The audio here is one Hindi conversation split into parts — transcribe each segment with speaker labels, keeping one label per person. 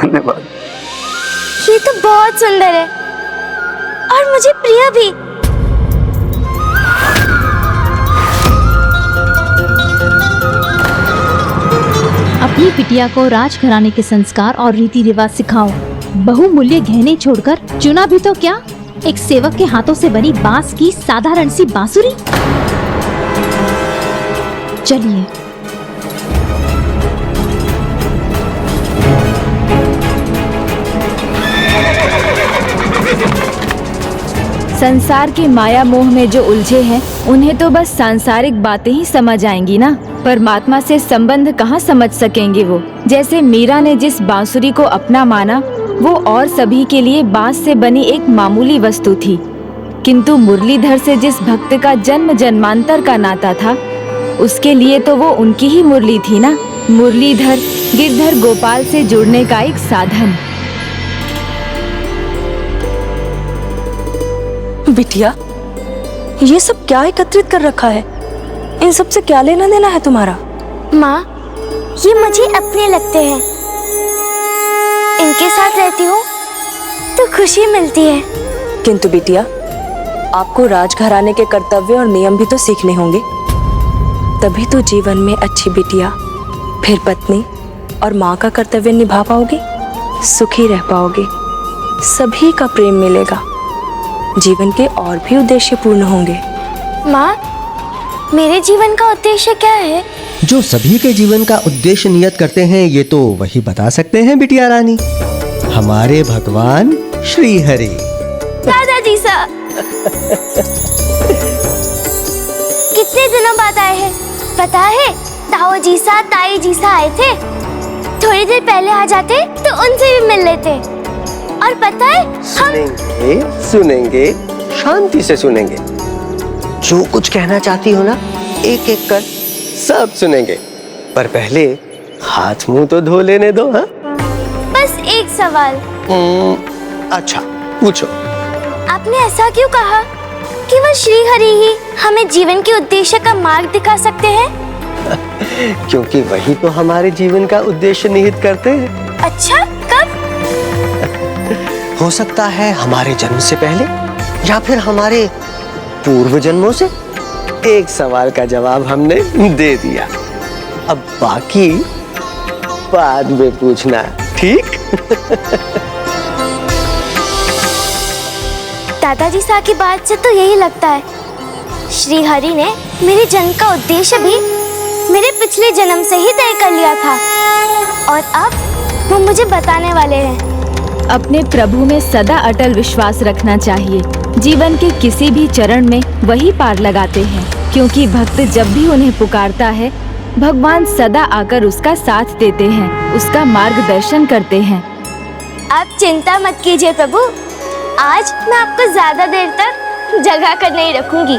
Speaker 1: धन्यवाद।
Speaker 2: ये तो बहुत सुंदर है और मुझे प्रिय भी।
Speaker 3: अपनी बिटिया को राजघराने के संस्कार और रीति रिवाज सिखाओ। बहुमूल्य गहने छोड़कर चुना भी तो क्या, एक सेवक के हाथों से बनी बांस की साधारण सी बांसुरी। चलिए।
Speaker 4: संसार के माया मोह में जो उलझे हैं, उन्हें तो बस सांसारिक बातें ही समझ आएंगी ना, परमात्मा से संबंध कहाँ समझ सकेंगे वो। जैसे मीरा ने जिस बांसुरी को अपना माना, वो और सभी के लिए बांस से बनी एक मामूली वस्तु थी, किंतु मुरलीधर से जिस भक्त का जन्म जन्मांतर का नाता था, उसके लिए तो वो उनकी ही मुरली थी ना। मुरलीधर गिरधर गोपाल से जुड़ने का एक साधन।
Speaker 5: बिटिया, ये सब क्या एकत्रित कर रखा है? इन सब से क्या लेना देना है तुम्हारा?
Speaker 2: माँ, ये मुझे अपने लगते हैं। इनके साथ रहती हूँ तो खुशी मिलती है।
Speaker 5: किंतु बिटिया, आपको राजघराने के कर्तव्य और नियम भी तो सीखने होंगे, तभी तो जीवन में अच्छी बिटिया, फिर पत्नी और माँ का कर्तव्य निभा पाओगे, सुखी रह पाओगे, सभी का प्रेम मिलेगा, जीवन के और भी उद्देश्य पूर्ण होंगे।
Speaker 2: माँ, मेरे जीवन का उद्देश्य क्या है?
Speaker 6: जो सभी के जीवन का उद्देश्य नियत करते हैं, ये तो वही बता सकते हैं बिटिया रानी, हमारे भगवान श्री हरि।
Speaker 2: दादाजी सा कितने दिनों बाद आए हैं, पता है? ताऊ जी सा, ताई जी सा आए थे। थोड़ी देर पहले आ जाते तो उनसे भी मिल लेते। और पता है, हम
Speaker 1: सुनेंगे, शांति से सुनेंगे। जो कुछ कहना चाहती हो ना, एक एक कर सब सुनेंगे, पर पहले हाथ मुंह तो धो लेने दो। हाँ,
Speaker 2: बस एक सवाल।
Speaker 1: अच्छा, पूछो।
Speaker 2: आपने ऐसा क्यों कहा कि वह श्री हरि ही हमें जीवन के उद्देश्य का मार्ग दिखा सकते हैं?
Speaker 1: क्योंकि वही तो हमारे जीवन का उद्देश्य निहित करते हैं।
Speaker 2: अच्छा, कब?
Speaker 1: हो सकता है हमारे जन्म से पहले, या फिर हमारे पूर्व जन्मों से। एक सवाल का जवाब हमने दे दिया, अब बाकी बाद में पूछना, ठीक?
Speaker 2: दादाजी सा की बात से तो यही लगता है, श्री हरि ने मेरे जन्म का उद्देश्य भी मेरे पिछले जन्म से ही तय कर लिया था, और अब वो मुझे बताने वाले हैं।
Speaker 4: अपने प्रभु में सदा अटल विश्वास रखना चाहिए। जीवन के किसी भी चरण में वही पार लगाते हैं, क्योंकि भक्त जब भी उन्हें पुकारता है, भगवान सदा आकर उसका साथ देते हैं, उसका मार्गदर्शन करते हैं।
Speaker 2: आप चिंता मत कीजिए प्रभु, आज मैं आपको ज्यादा देर तक जगा कर नहीं रखूंगी।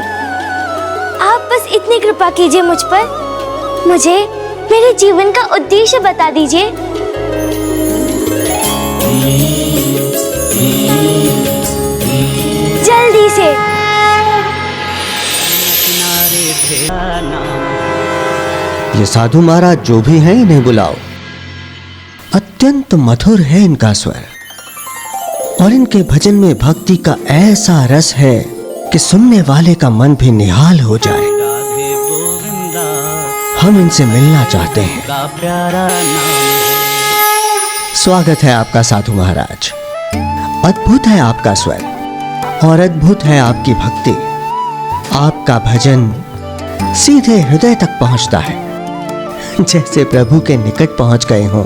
Speaker 2: आप बस इतनी कृपा कीजिए मुझ पर, मुझे मेरे जीवन का उद्देश्य बता दीजिए। जल्दी से।
Speaker 6: ये साधु महाराज जो भी हैं, इन्हें बुलाओ। अत्यंत मधुर है इनका स्वर, और इनके भजन में भक्ति का ऐसा रस है कि सुनने वाले का मन भी निहाल हो जाए। हम इनसे मिलना चाहते हैं। स्वागत है आपका साधु महाराज। अद्भुत है आपका स्वर और अद्भुत है आपकी भक्ति। आपका भजन सीधे हृदय तक पहुंचता है, जैसे प्रभु के निकट पहुंच गए हों।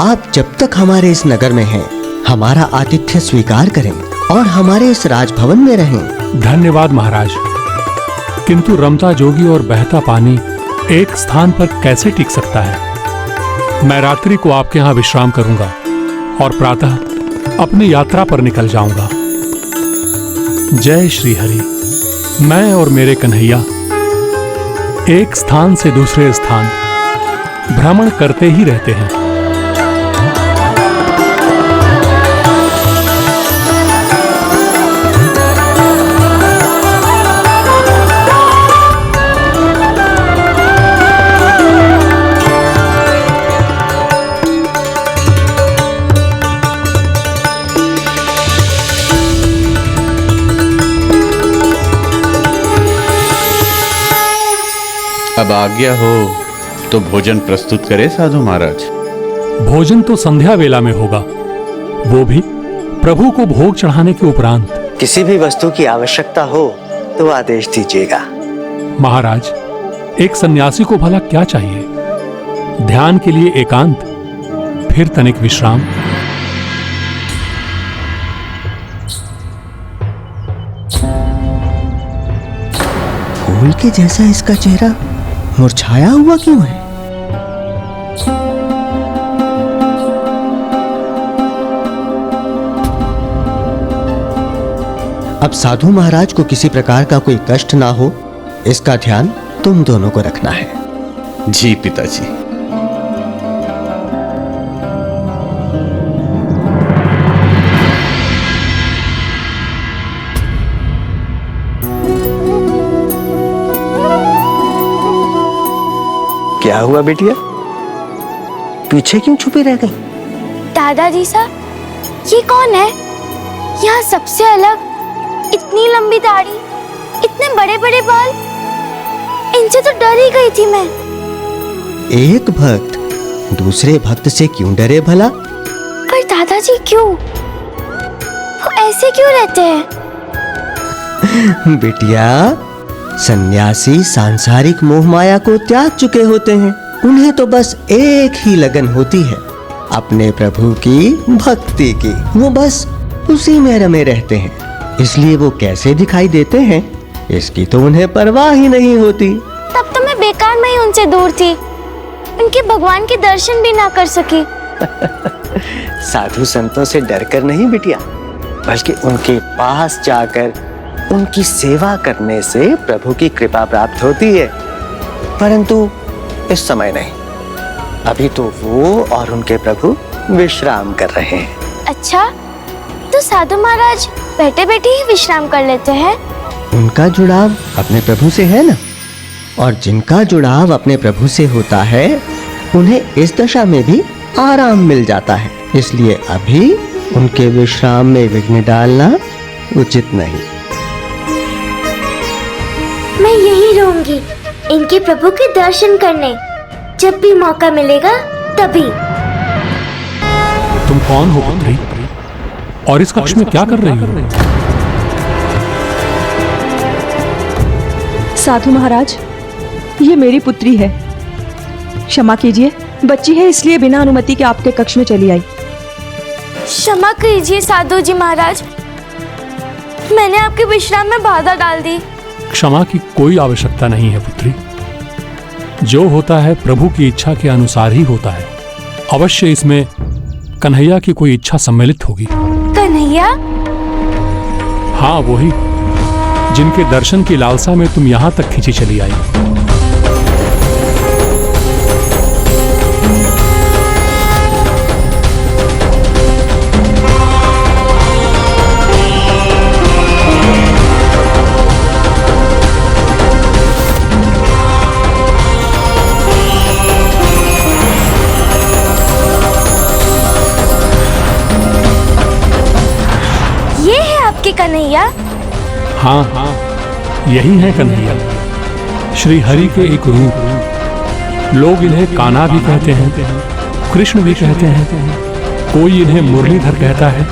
Speaker 6: आप जब तक हमारे इस नगर में हैं, हमारा आतिथ्य स्वीकार करें और हमारे इस राजभवन में रहें।
Speaker 7: धन्यवाद महाराज, किंतु रमता जोगी और बहता पानी एक स्थान पर कैसे टिक सकता है? मैं रात्रि को आपके यहाँ विश्राम करूंगा और प्रातः अपनी यात्रा पर निकल जाऊंगा। जय श्री हरि। मैं और मेरे कन्हैया एक स्थान से दूसरे स्थान भ्रमण करते ही रहते हैं।
Speaker 8: अब आज्ञा हो तो भोजन प्रस्तुत करे साधु महाराज।
Speaker 7: भोजन तो संध्या वेला में होगा, वो भी प्रभु को भोग चढ़ाने के उपरांत।
Speaker 1: किसी भी वस्तु की आवश्यकता हो तो आदेश दीजिएगा।
Speaker 7: महाराज, एक सन्यासी को भला क्या चाहिए? ध्यान के लिए एकांत, फिर तनिक विश्राम।
Speaker 6: फूल के जैसा इसका चेहरा मुरझाया हुआ क्यों है? अब साधु महाराज को किसी प्रकार का कोई कष्ट ना हो, इसका ध्यान तुम दोनों को रखना है।
Speaker 8: जी पिताजी।
Speaker 1: क्या हुआ बेटिया, पीछे क्यों छुपी रह गई?
Speaker 2: दादाजी साहब, ये कौन है? यहाँ सबसे अलग, इतनी लंबी दाढ़ी, इतने बड़े बड़े बाल, इनसे तो डर ही गई थी मैं।
Speaker 6: एक भक्त दूसरे भक्त से क्यों डरे भला?
Speaker 2: पर दादाजी क्यों? वो ऐसे क्यों रहते हैं?
Speaker 6: बिटिया, सन्यासी सांसारिक मोह माया को त्याग चुके होते हैं। उन्हें तो बस एक ही लगन होती है, अपने प्रभु की भक्ति की। वो बस उसी में रमे रहते हैं, इसलिए वो कैसे दिखाई देते हैं इसकी तो उन्हें परवाह ही नहीं होती।
Speaker 2: तब तो मैं बेकार में ही उनसे दूर थी, उनके भगवान के दर्शन भी ना कर सकी।
Speaker 1: साधु संतों से डरकर नहीं बिटिया, बल्कि उनके पास जाकर उनकी सेवा करने से प्रभु की कृपा प्राप्त होती है। परंतु इस समय नहीं, अभी तो वो और उनके प्रभु विश्राम कर रहे हैं।
Speaker 2: अच्छा, तो साधु महाराज बैठे बैठे ही विश्राम कर लेते हैं?
Speaker 6: उनका जुड़ाव अपने प्रभु से है ना, और जिनका जुड़ाव अपने प्रभु से होता है उन्हें इस दशा में भी आराम मिल जाता है। इसलिए अभी उनके विश्राम में विघ्न डालना उचित नहीं।
Speaker 2: मैं यहीं रहूंगी इनके प्रभु के दर्शन करने, जब भी मौका मिलेगा तभी।
Speaker 7: तुम कौन हो पुत्री, और इस कक्ष में क्या कर रही हो?
Speaker 9: साधु महाराज, ये मेरी पुत्री है। क्षमा कीजिए, बच्ची है इसलिए बिना अनुमति के आपके कक्ष में चली आई।
Speaker 2: क्षमा कीजिए साधु जी महाराज, मैंने आपके विश्राम में बाधा डाल दी।
Speaker 7: क्षमा की कोई आवश्यकता नहीं है पुत्री। जो होता है प्रभु की इच्छा के अनुसार ही होता है। अवश्य इसमें कन्हैया की कोई इच्छा सम्मिलित होगी।
Speaker 2: कन्हैया?
Speaker 7: हाँ, वही जिनके दर्शन की लालसा में तुम यहां तक खींची चली आई।
Speaker 2: कन्हैया?
Speaker 7: हाँ हाँ, यही है कन्हैया, श्री हरि के एक रूप। लोग इन्हें कान्हा भी कहते हैं, कृष्ण भी कहते हैं, कोई इन्हें मुरलीधर कहता है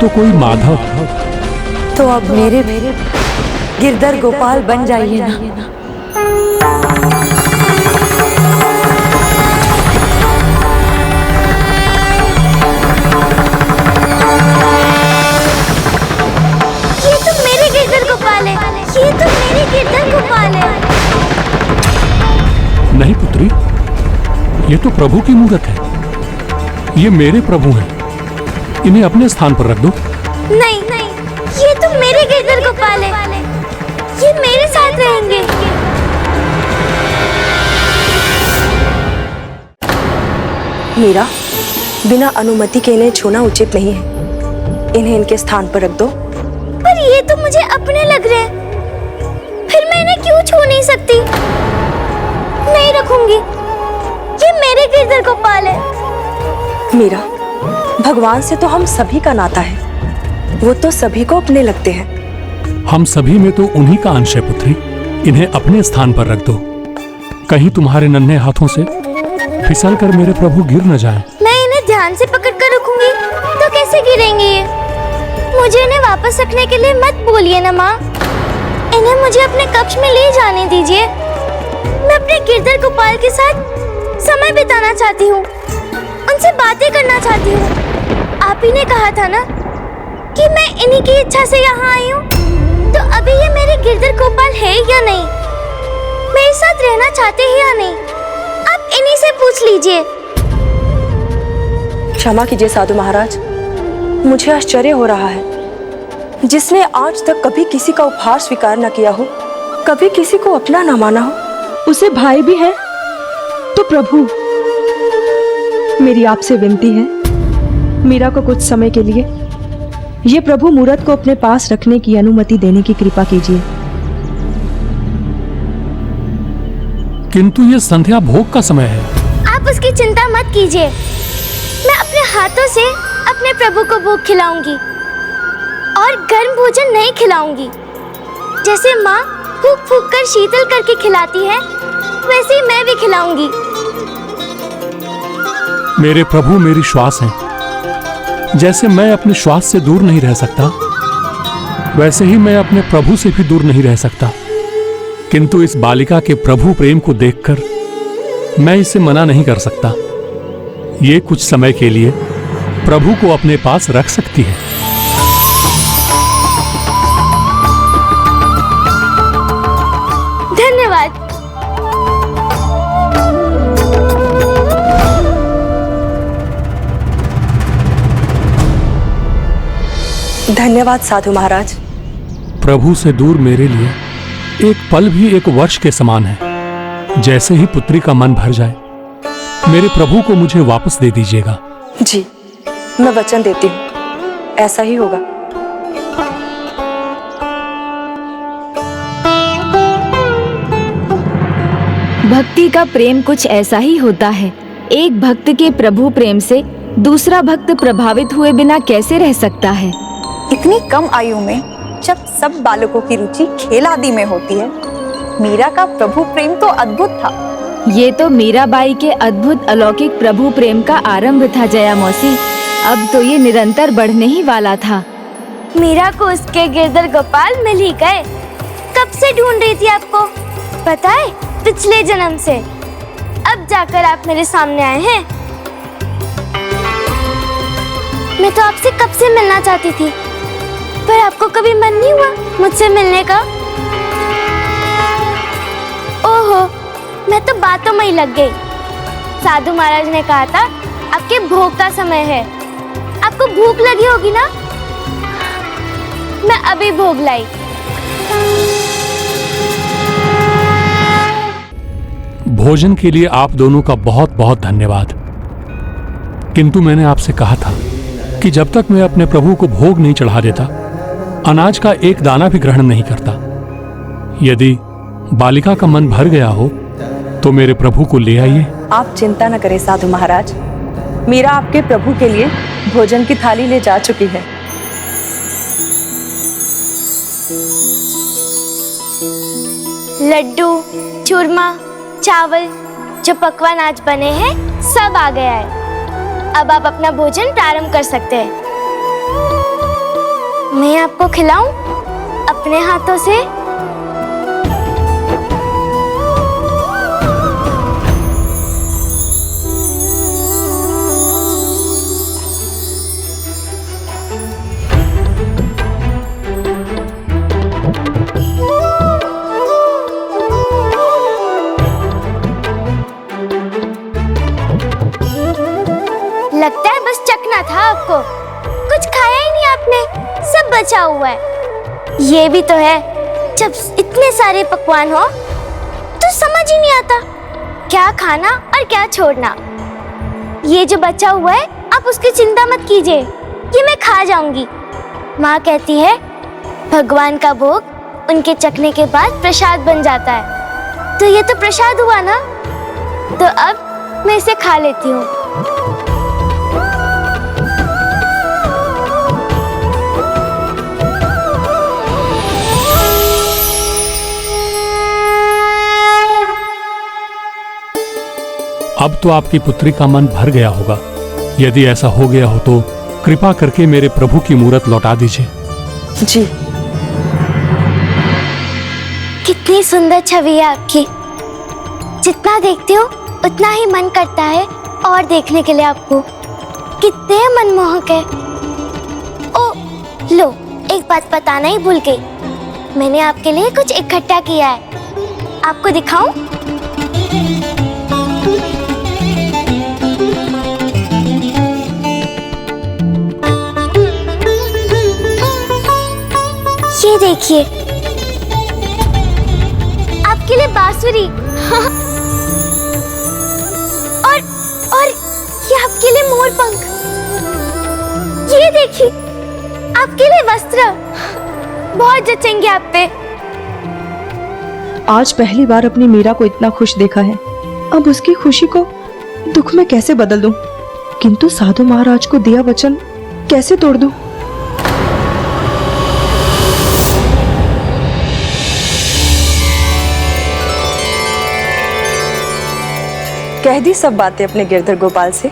Speaker 7: तो कोई माधव।
Speaker 5: तो अब मेरे गिरधर गोपाल बन जाइए ना।
Speaker 2: ये तो मेरे गिरधर गोपाल है।
Speaker 7: नहीं पुत्री, ये तो प्रभु की मूरत है। ये मेरे प्रभु हैं, इन्हें अपने स्थान पर रख दो।
Speaker 2: नहीं नहीं, ये तो मेरे गिरधर गोपाल है, ये मेरे साथ रहेंगे।
Speaker 5: मीरा, बिना अनुमति के इन्हें छूना उचित नहीं है। इन्हें इनके स्थान पर रख दो।
Speaker 2: पर ये तो मुझे अपने लग रहे हैं, फिर मैं इन्हें क्यों छू नहीं सकती? नहीं रखूंगी, ये मेरे गिरधर गोपाल है।
Speaker 5: मीरा, भगवान से तो हम सभी का नाता है, वो तो सभी को अपने लगते हैं।
Speaker 7: हम सभी में तो उन्हीं का अंश है पुत्री, इन्हें अपने स्थान पर रख दो। कहीं तुम्हारे नन्हे हाथों से फिसल कर मेरे प्रभु गिर न जाएं।
Speaker 2: मैं इन्हें ध्यान से पकड़ कर रखूंगी तो कैसे गिरेंगे ये? मुझे इन्हें वापस रखने के लिए मत बोलिए ना माँ। इन्हें मुझे अपने कक्ष में ले जाने दीजिए। मैं अपने गिरधर गोपाल के साथ समय बिताना चाहती हूँ, उनसे बातें करना चाहती हूँ। आप ही ने कहा था ना कि मैं इन्हीं की इच्छा से यहाँ आई हूँ, तो अभी ये मेरे गिरधर गोपाल है या नहीं, मेरे साथ रहना चाहते हैं या नहीं, आप इन्हीं से पूछ लीजिए।
Speaker 5: क्षमा कीजिए साधु महाराज, मुझे आश्चर्य हो रहा है। जिसने आज तक कभी किसी का उपहार स्वीकार न किया हो, कभी किसी को अपना न माना हो,
Speaker 9: उसे भाई भी है तो प्रभु, मेरी आपसे विनती है, मीरा को कुछ समय के लिए ये प्रभु मूरत को अपने पास रखने की अनुमति देने की कृपा कीजिए।
Speaker 7: किंतु ये संध्या भोग का समय है।
Speaker 2: आप उसकी चिंता मत कीजिए, मैं अपने हाथों से अपने प्रभु को भोग खिलाऊंगी और गर्म भोजन नहीं खिलाऊंगी। जैसे माँ फूक फूक कर शीतल करके खिलाती है, वैसे ही मैं भी खिलाऊंगी।
Speaker 7: मेरे प्रभु मेरी श्वास हैं। जैसे मैं अपने श्वास से दूर नहीं रह सकता, वैसे ही मैं अपने प्रभु से भी दूर नहीं रह सकता। किंतु इस बालिका के प्रभु प्रेम को देखकर मैं इसे मना नहीं कर सकता। ये कुछ समय के लिए प्रभु को अपने पास रख सकती है।
Speaker 2: धन्यवाद।
Speaker 5: धन्यवाद साधु महाराज।
Speaker 7: प्रभु से दूर मेरे लिए एक पल भी एक वर्ष के समान है। जैसे ही पुत्री का मन भर जाए, मेरे प्रभु को मुझे वापस दे दीजिएगा।
Speaker 5: जी, मैं वचन देती हूँ, ऐसा ही होगा।
Speaker 4: भक्ति का प्रेम कुछ ऐसा ही होता है। एक भक्त के प्रभु प्रेम से दूसरा भक्त प्रभावित हुए बिना कैसे रह सकता है?
Speaker 10: इतनी कम आयु में जब सब बालकों की रुचि खेल आदि में होती है, मीरा का प्रभु प्रेम तो अद्भुत था।
Speaker 4: ये तो मीराबाई के अद्भुत अलौकिक प्रभु प्रेम का आरंभ था जया मौसी। अब तो ये निरंतर बढ़ने ही वाला था।
Speaker 2: मीरा को उसके गिरधर गोपाल मिल ही गए। कब से ढूंढ रही थी आपको, पता है? पिछले जन्म से। अब जाकर आप मेरे सामने आए हैं। मैं तो आपसे कब से मिलना चाहती थी, पर आपको कभी मन नहीं हुआ मुझसे मिलने का? ओहो, मैं तो बातों में ही लग गई। साधु महाराज ने कहा था आपके भोग का समय है, आपको भूख लगी होगी ना? मैं अभी भोग लाई।
Speaker 7: भोजन के लिए आप दोनों का बहुत बहुत धन्यवाद। किंतु मैंने आपसे कहा था कि जब तक मैं अपने प्रभु को भोग नहीं चढ़ा देता, अनाज का एक दाना भी ग्रहण नहीं करता। यदि बालिका का मन भर गया हो तो मेरे प्रभु को ले आइए।
Speaker 5: आप चिंता न करें साधु महाराज, मीरा आपके प्रभु के लिए भोजन की थाली ले जा चुकी है।
Speaker 2: लड्डू, चूरमा, चावल, जो पकवान आज बने हैं सब आ गया है। अब आप अपना भोजन प्रारंभ कर सकते हैं। मैं आपको खिलाऊं अपने हाथों से? लगता है बस चखना था आपको, कुछ खाया ही नहीं आपने, सब बचा हुआ है। ये भी तो है, जब इतने सारे पकवान हो तो समझ ही नहीं आता क्या खाना और क्या छोड़ना। ये जो बचा हुआ है आप उसकी चिंता मत कीजिए, ये मैं खा जाऊंगी। माँ कहती है भगवान का भोग उनके चखने के बाद प्रसाद बन जाता है, तो ये तो प्रसाद हुआ ना, तो अब मैं इसे खा लेती हूँ।
Speaker 7: अब तो आपकी पुत्री का मन भर गया होगा। यदि ऐसा हो गया हो तो कृपा करके मेरे प्रभु की मूरत लौटा दीजिए।
Speaker 5: जी।
Speaker 2: कितनी सुंदर छवि है आपकी। जितना देखते हो उतना ही मन करता है और देखने के लिए आपको। कितने मनमोहक है। ओ लो, एक बात बताना ही भूल गई। मैंने आपके लिए कुछ इकट्ठा किया है, आपको दिखाऊं? ये देखिए, आपके लिए बांसुरी। और ये आपके लिए मोरपंख। ये देखिए, आपके लिए वस्त्र। बहुत जचेंगे आप पे।
Speaker 9: आज पहली बार अपनी मीरा को इतना खुश देखा है। अब उसकी खुशी को दुख में कैसे बदल दूं? किंतु साधु महाराज को दिया वचन कैसे तोड़ दूं?
Speaker 5: कह दी सब बातें अपने गिरधर गोपाल से,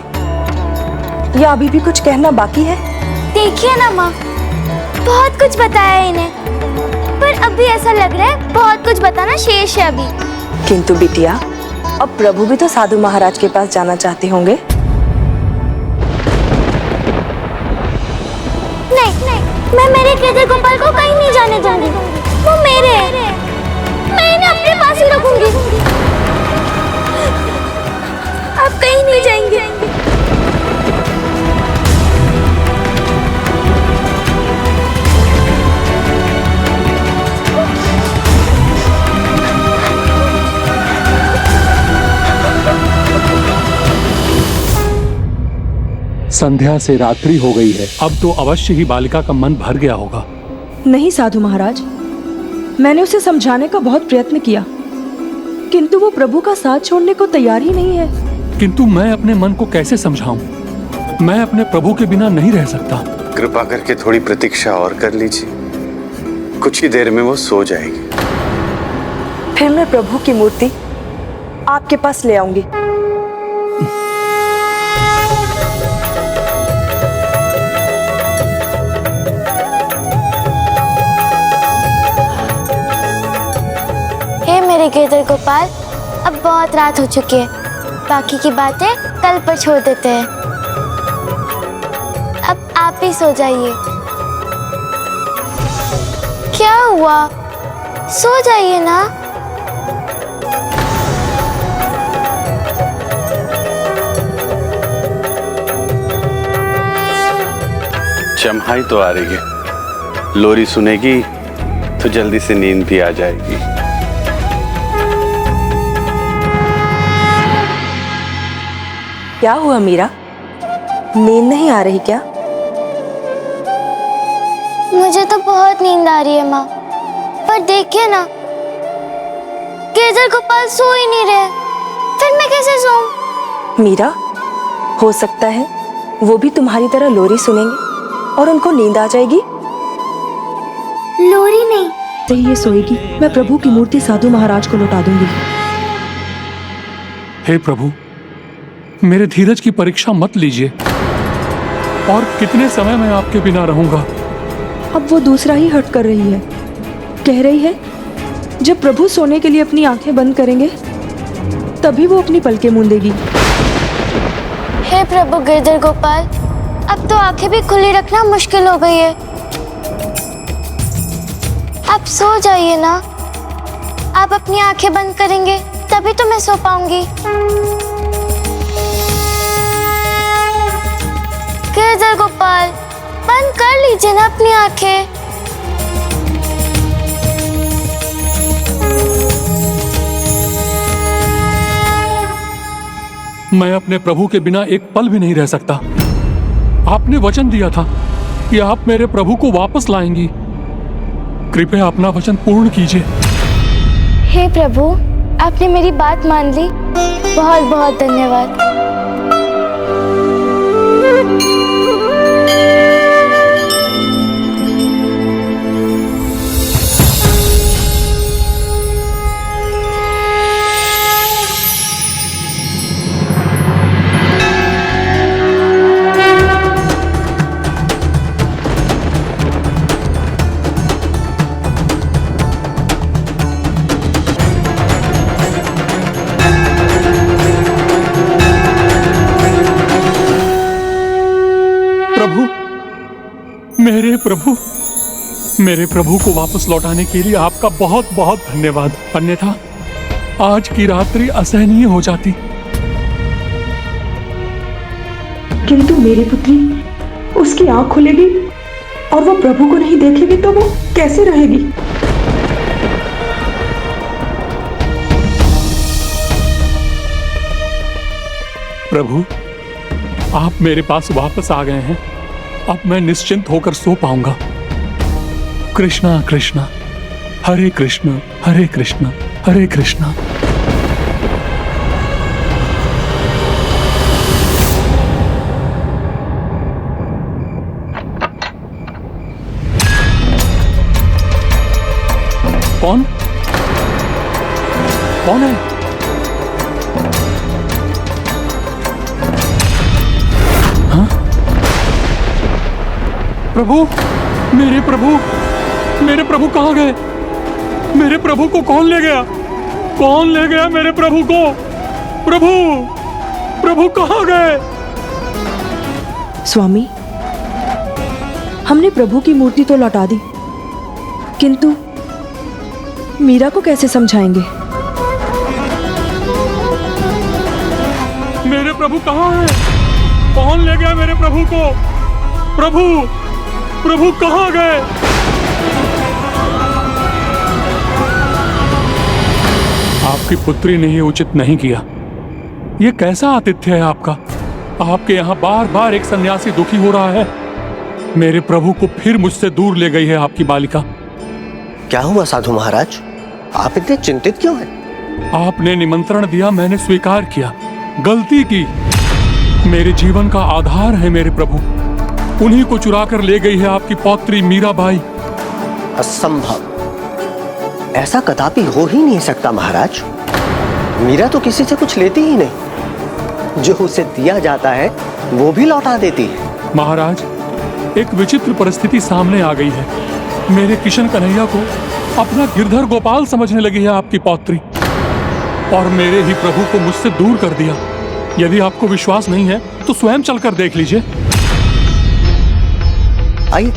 Speaker 5: या अभी भी कुछ कहना बाकी है?
Speaker 2: देखिए ना माँ, बहुत कुछ बताया है इन्हें, पर अभी ऐसा लग रहा है बहुत कुछ बताना शेष है अभी।
Speaker 5: किंतु बिटिया, अब प्रभु भी तो साधु महाराज के पास जाना चाहते होंगे।
Speaker 2: नहीं, मैं मेरे गिरधर गोपाल को कहीं नहीं जाने दूंगी। वो मेरे हैं, मैं इन्हें अपने पास ही रखूंगी। आप कहीं नहीं जाएंगे।
Speaker 7: संध्या से रात्रि हो गई है। अब तो अवश्य ही बालिका का मन भर गया होगा।
Speaker 9: नहीं साधु महाराज, मैंने उसे समझाने का बहुत प्रयत्न किया, किंतु वो प्रभु का साथ छोड़ने को तैयार ही नहीं है।
Speaker 7: किंतु मैं अपने मन को कैसे समझाऊं? मैं अपने प्रभु के बिना नहीं रह सकता।
Speaker 11: कृपा करके थोड़ी प्रतीक्षा और कर लीजिए, कुछ ही देर में वो सो जाएगी।
Speaker 5: फिर मैं प्रभु की मूर्ति आपके पास ले आऊंगी।
Speaker 2: हे मेरे गिरधर गोपाल, अब बहुत रात हो चुकी है, बाकी की बातें कल पर छोड़ देते हैं। अब आप ही सो जाइए। क्या हुआ? सो जाइए ना।
Speaker 11: चम्हाई तो आ रही है, लोरी सुनेगी तो जल्दी से नींद भी आ जाएगी।
Speaker 5: क्या हुआ मीरा, नींद नहीं आ रही क्या?
Speaker 2: मुझे तो बहुत नींद आ रही है माँ, पर देखिए ना, गिरधर गोपाल सो ही नहीं रहे, फिर मैं कैसे सोऊं?
Speaker 5: मीरा, हो सकता है वो भी तुम्हारी तरह लोरी सुनेंगे और उनको नींद आ जाएगी।
Speaker 2: लोरी नहीं,
Speaker 9: सही ये सोएगी, मैं प्रभु की मूर्ति साधु महाराज को लौटा दूंगी।
Speaker 7: हे प्रभु, मेरे धीरज की परीक्षा मत लीजिए। और कितने समय मैं आपके बिना रहूंगा?
Speaker 9: अब वो दूसरा ही हट कर रही है। कह रही है जब प्रभु सोने के लिए अपनी आंखें बंद करेंगे तभी वो अपनी पलकें मूंदेगी।
Speaker 2: हे प्रभु गिरधर गोपाल, अब तो आंखें भी खुली रखना मुश्किल हो गई है। आप सो जाइए ना। आप अपनी आंखें बंद करेंगे तभी तो मैं सो पाऊंगी। गिरधर गोपाल, बंद कर लीजिए ना अपनी आंखें।
Speaker 7: मैं अपने प्रभु के बिना एक पल भी नहीं रह सकता। आपने वचन दिया था कि आप मेरे प्रभु को वापस लाएंगी। कृपया अपना वचन पूर्ण कीजिए।
Speaker 2: हे प्रभु, आपने मेरी बात मान ली, बहुत बहुत धन्यवाद।
Speaker 7: मेरे प्रभु को वापस लौटाने के लिए आपका बहुत बहुत धन्यवाद। अन्यथा आज की रात्रि असहनीय हो जाती।
Speaker 9: किंतु मेरी पुत्री, उसकी आंख खुलेगी और वो प्रभु को नहीं देखेगी तो वो कैसे रहेगी?
Speaker 7: प्रभु, आप मेरे पास वापस आ गए हैं। अब मैं निश्चिंत होकर सो पाऊंगा। कृष्णा कृष्णा, हरे कृष्णा हरे कृष्णा हरे कृष्णा। कौन कौन है? हाँ? प्रभु, मेरे प्रभु कहाँ गए? मेरे प्रभु को कौन ले गया? कौन ले गया मेरे प्रभु को? प्रभु कहाँ गए?
Speaker 9: स्वामी, हमने प्रभु की मूर्ति तो लौटा दी, किंतु मीरा को कैसे समझाएंगे?
Speaker 7: मेरे प्रभु कहाँ हैं? कौन ले गया मेरे प्रभु को? प्रभु कहाँ गए? आपकी पुत्री ने ये उचित नहीं किया। ये कैसा आतिथ्य है आपका? आपके यहाँ बार बार एक सन्यासी दुखी हो रहा है। मेरे प्रभु को फिर मुझसे दूर ले गई है आपकी बालिका।
Speaker 1: क्या हुआ साधु महाराज, आप इतने चिंतित क्यों हैं?
Speaker 7: आपने निमंत्रण दिया, मैंने स्वीकार किया, गलती की। मेरे जीवन का आधार है मेरे प्रभु, उन्हीं को चुरा कर ले गई है आपकी पौत्री मीराबाई।
Speaker 1: असंभव, ऐसा कदापि हो ही नहीं सकता महाराज। मीरा तो किसी से कुछ लेती ही नहीं, जो उसे दिया जाता है वो भी लौटा देती है।
Speaker 7: महाराज, एक विचित्र परिस्थिति सामने आ गई है। मेरे किशन कन्हैया को अपना गिरधर गोपाल समझने लगी है आपकी पौत्री, और मेरे ही प्रभु को मुझसे दूर कर दिया। यदि आपको विश्वास नहीं है तो स्वयं चलकर देख लीजिए।
Speaker 1: आइए।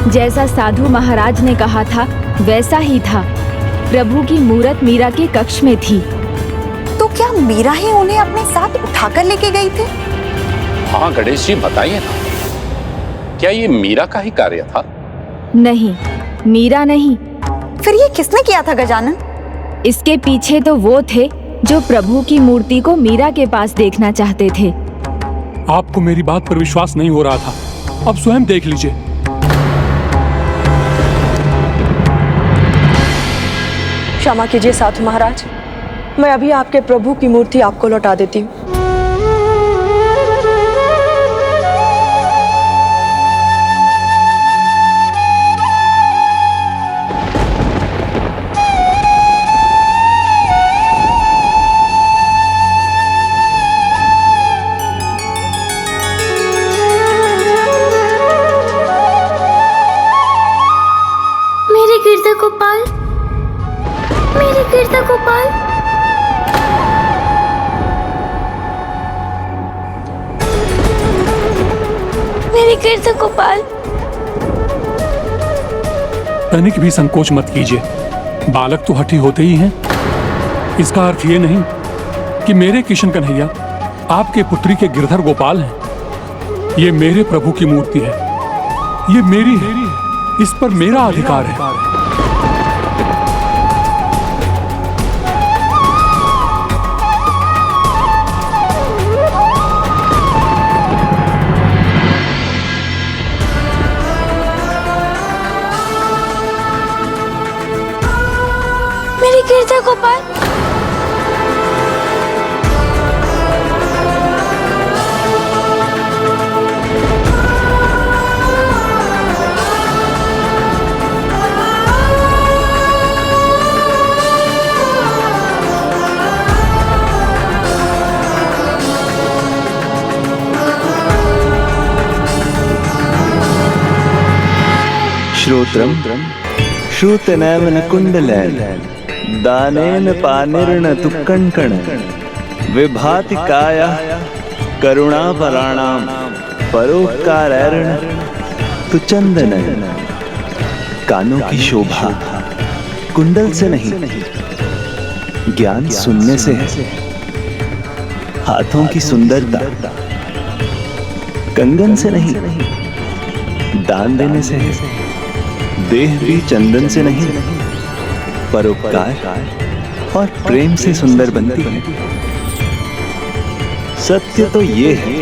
Speaker 4: जैसा साधु महाराज ने कहा था वैसा ही था। प्रभु की मूरत मीरा के कक्ष में थी।
Speaker 10: तो क्या मीरा ही उन्हें अपने साथ उठाकर लेके गई थी?
Speaker 11: हाँ गणेश जी, बताइए ना, क्या ये मीरा का ही कार्य था?
Speaker 4: नहीं, मीरा नहीं।
Speaker 10: फिर ये किसने किया था गजानन?
Speaker 4: इसके पीछे तो वो थे जो प्रभु की मूर्ति को मीरा के पास देखना चाहते थे।
Speaker 7: आपको मेरी बात पर विश्वास नहीं हो रहा था, अब स्वयं देख लीजिए।
Speaker 9: क्षमा कीजिए साधु महाराज, मैं अभी आपके प्रभु की मूर्ति आपको लौटा देती हूँ।
Speaker 2: मेरे गिरधर गोपाल, मेरे गिरधर गोपाल। मेरे गिरधर गोपाल।
Speaker 7: तनिक भी संकोच मत कीजिए, बालक तो हठी होते ही हैं। इसका अर्थ ये नहीं कि मेरे किशन कन्हैया आपके पुत्री के गिरधर गोपाल हैं। ये मेरे प्रभु की मूर्ति है, ये मेरी है, इस पर मेरा अधिकार है।
Speaker 2: मेरे गिरधर गोपाल।
Speaker 12: श्रोत्रम श्रुतनैमन कुंडलैन दानेन पानिर्न तु कणकण विभाति काया करुणापराणाम परोपकारेण तु चंदन। कानों की शोभा कुंडल से नहीं, ज्ञान सुनने से है। हाथों की सुंदरता कंगन से नहीं, दान देने से है। देह भी चंदन से नहीं, परोपकार और प्रेम से सुंदर बनती है। सत्य तो ये है,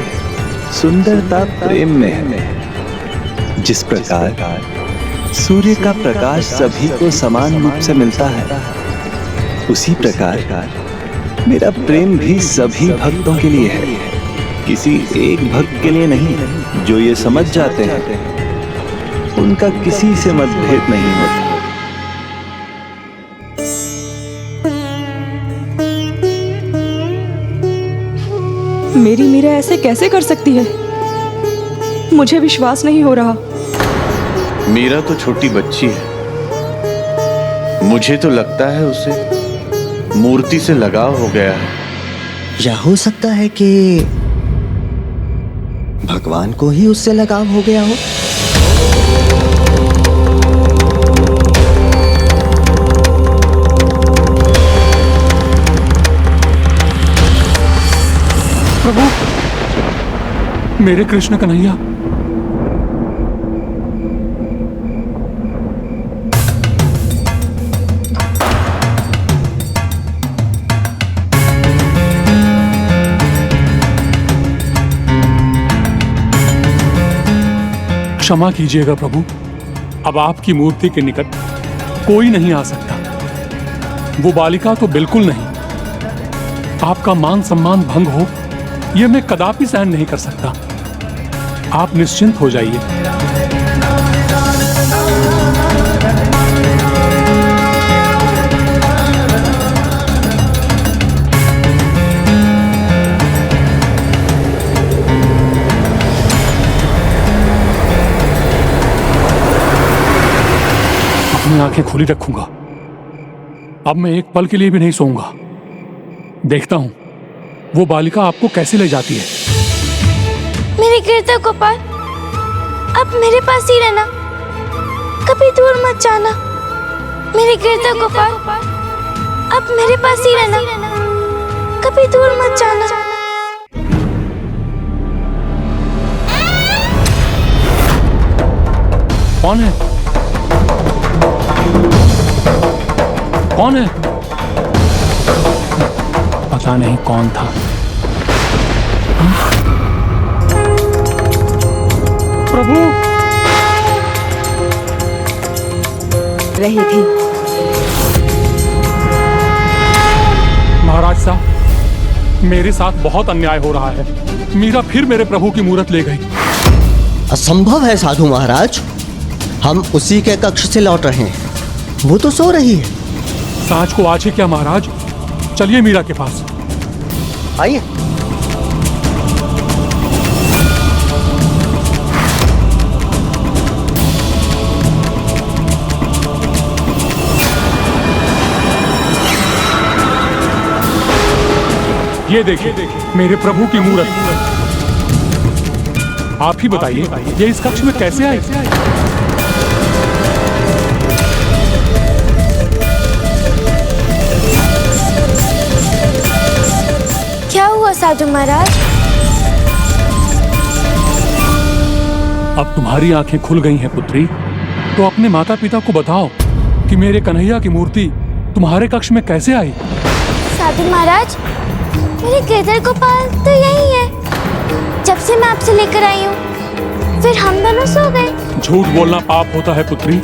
Speaker 12: सुंदरता प्रेम में है। जिस प्रकार सूर्य का प्रकाश सभी को समान रूप से मिलता है, उसी प्रकार मेरा प्रेम भी सभी भक्तों के लिए है, किसी एक भक्त के लिए नहीं। जो ये समझ जाते हैं उनका किसी से मतभेद नहीं होता।
Speaker 9: मेरी मीरा ऐसे कैसे कर सकती है? मुझे विश्वास नहीं हो रहा।
Speaker 11: मीरा तो छोटी बच्ची है, मुझे तो लगता है उसे मूर्ति से लगाव हो गया है।
Speaker 6: या हो सकता है कि भगवान को ही उससे लगाव हो गया हो।
Speaker 7: प्रभु, मेरे कृष्ण कन्हैया, क्षमा कीजिएगा प्रभु, अब आपकी मूर्ति के निकट कोई नहीं आ सकता। वो बालिका तो बिल्कुल नहीं। आपका मान सम्मान भंग हो, यह मैं कदापि सहन नहीं कर सकता। आप निश्चिंत हो जाइए। अपनी आंखें खुली रखूंगा। अब मैं एक पल के लिए भी नहीं सोऊंगा। देखता हूं वो बालिका आपको कैसे ले जाती है।
Speaker 2: मेरे गिरता गोपाल, अब मेरे पास ही रहना, कभी दूर मत जाना। मेरे गिरता गोपाल, अब मेरे पास ही रहना, कभी दूर मत जाना।
Speaker 7: कौन है? कौन है? पता नहीं कौन था। प्रभु,
Speaker 4: रही थी।
Speaker 7: महाराज साहब, मेरे साथ बहुत अन्याय हो रहा है। मीरा फिर मेरे प्रभु की मूरत ले गई।
Speaker 6: असंभव है साधु महाराज, हम उसी के कक्ष से लौट रहे हैं। वो तो सो रही है।
Speaker 7: सांझ को आज ही क्या महाराज? चलिए मीरा के पास।
Speaker 1: आइए।
Speaker 7: ये देखिए मेरे प्रभु की मूरत। आप ही बताइए, ये इस कक्ष में कैसे आई?
Speaker 2: क्या हुआ साधु महाराज?
Speaker 7: अब तुम्हारी आंखें खुल गई हैं पुत्री, तो अपने माता पिता को बताओ कि मेरे कन्हैया की मूर्ति तुम्हारे कक्ष में कैसे आई।
Speaker 2: साधु महाराज, मेरे गिरधर गोपाल तो यही है। जब से मैं आपसे लेकर आई हूँ, फिर हम दोनों सो गए।
Speaker 7: झूठ बोलना पाप होता है पुत्री,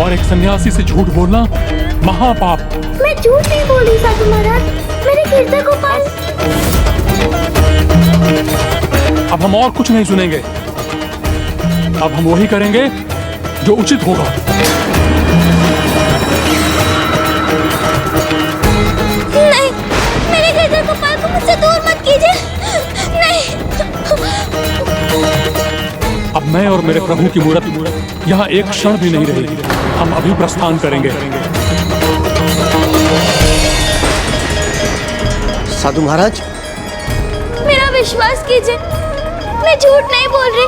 Speaker 7: और एक सन्यासी से झूठ बोलना महापाप।
Speaker 2: मैं झूठ नहीं बोली साधु महाराज, मेरे गिरधर गोपाल।
Speaker 7: अब हम और कुछ नहीं सुनेंगे। अब हम वही करेंगे जो उचित होगा।
Speaker 2: नहीं, मेरे गिरधर गोपाल को मुझसे दूर मत कीजिए। नहीं।
Speaker 7: अब मैं और मेरे प्रभु की मूर्त यहाँ एक क्षण भी नहीं रहेगी। हम अभी प्रस्थान करेंगे।
Speaker 1: साधु महाराज,
Speaker 2: मेरा विश्वास कीजिए, मैं झूठ नहीं बोल रही।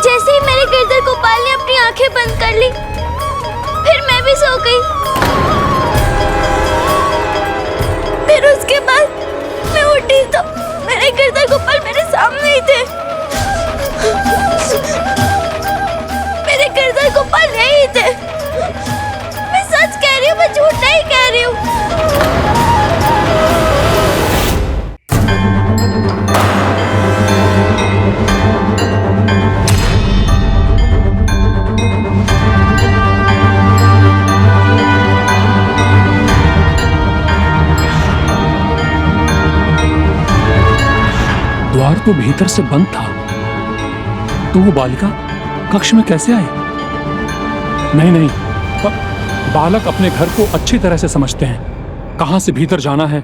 Speaker 2: जैसे ही मेरे गिरधर गोपाल ने अपनी आंखें बंद कर ली, फिर मैं भी सो गई। फिर उसके बाद मैं उठी तो मेरे गिरधर गोपाल मेरे सामने ही थे। मेरे गिरधर गोपाल यही थे। मैं सच कह रही हूँ, मैं झूठ नहीं कह रही हूँ।
Speaker 7: द्वार तो भीतर से बंद था, तो वो बालिका कक्ष में कैसे आई? नहीं, बालक अपने घर को अच्छी तरह से समझते हैं। कहां से भीतर जाना है,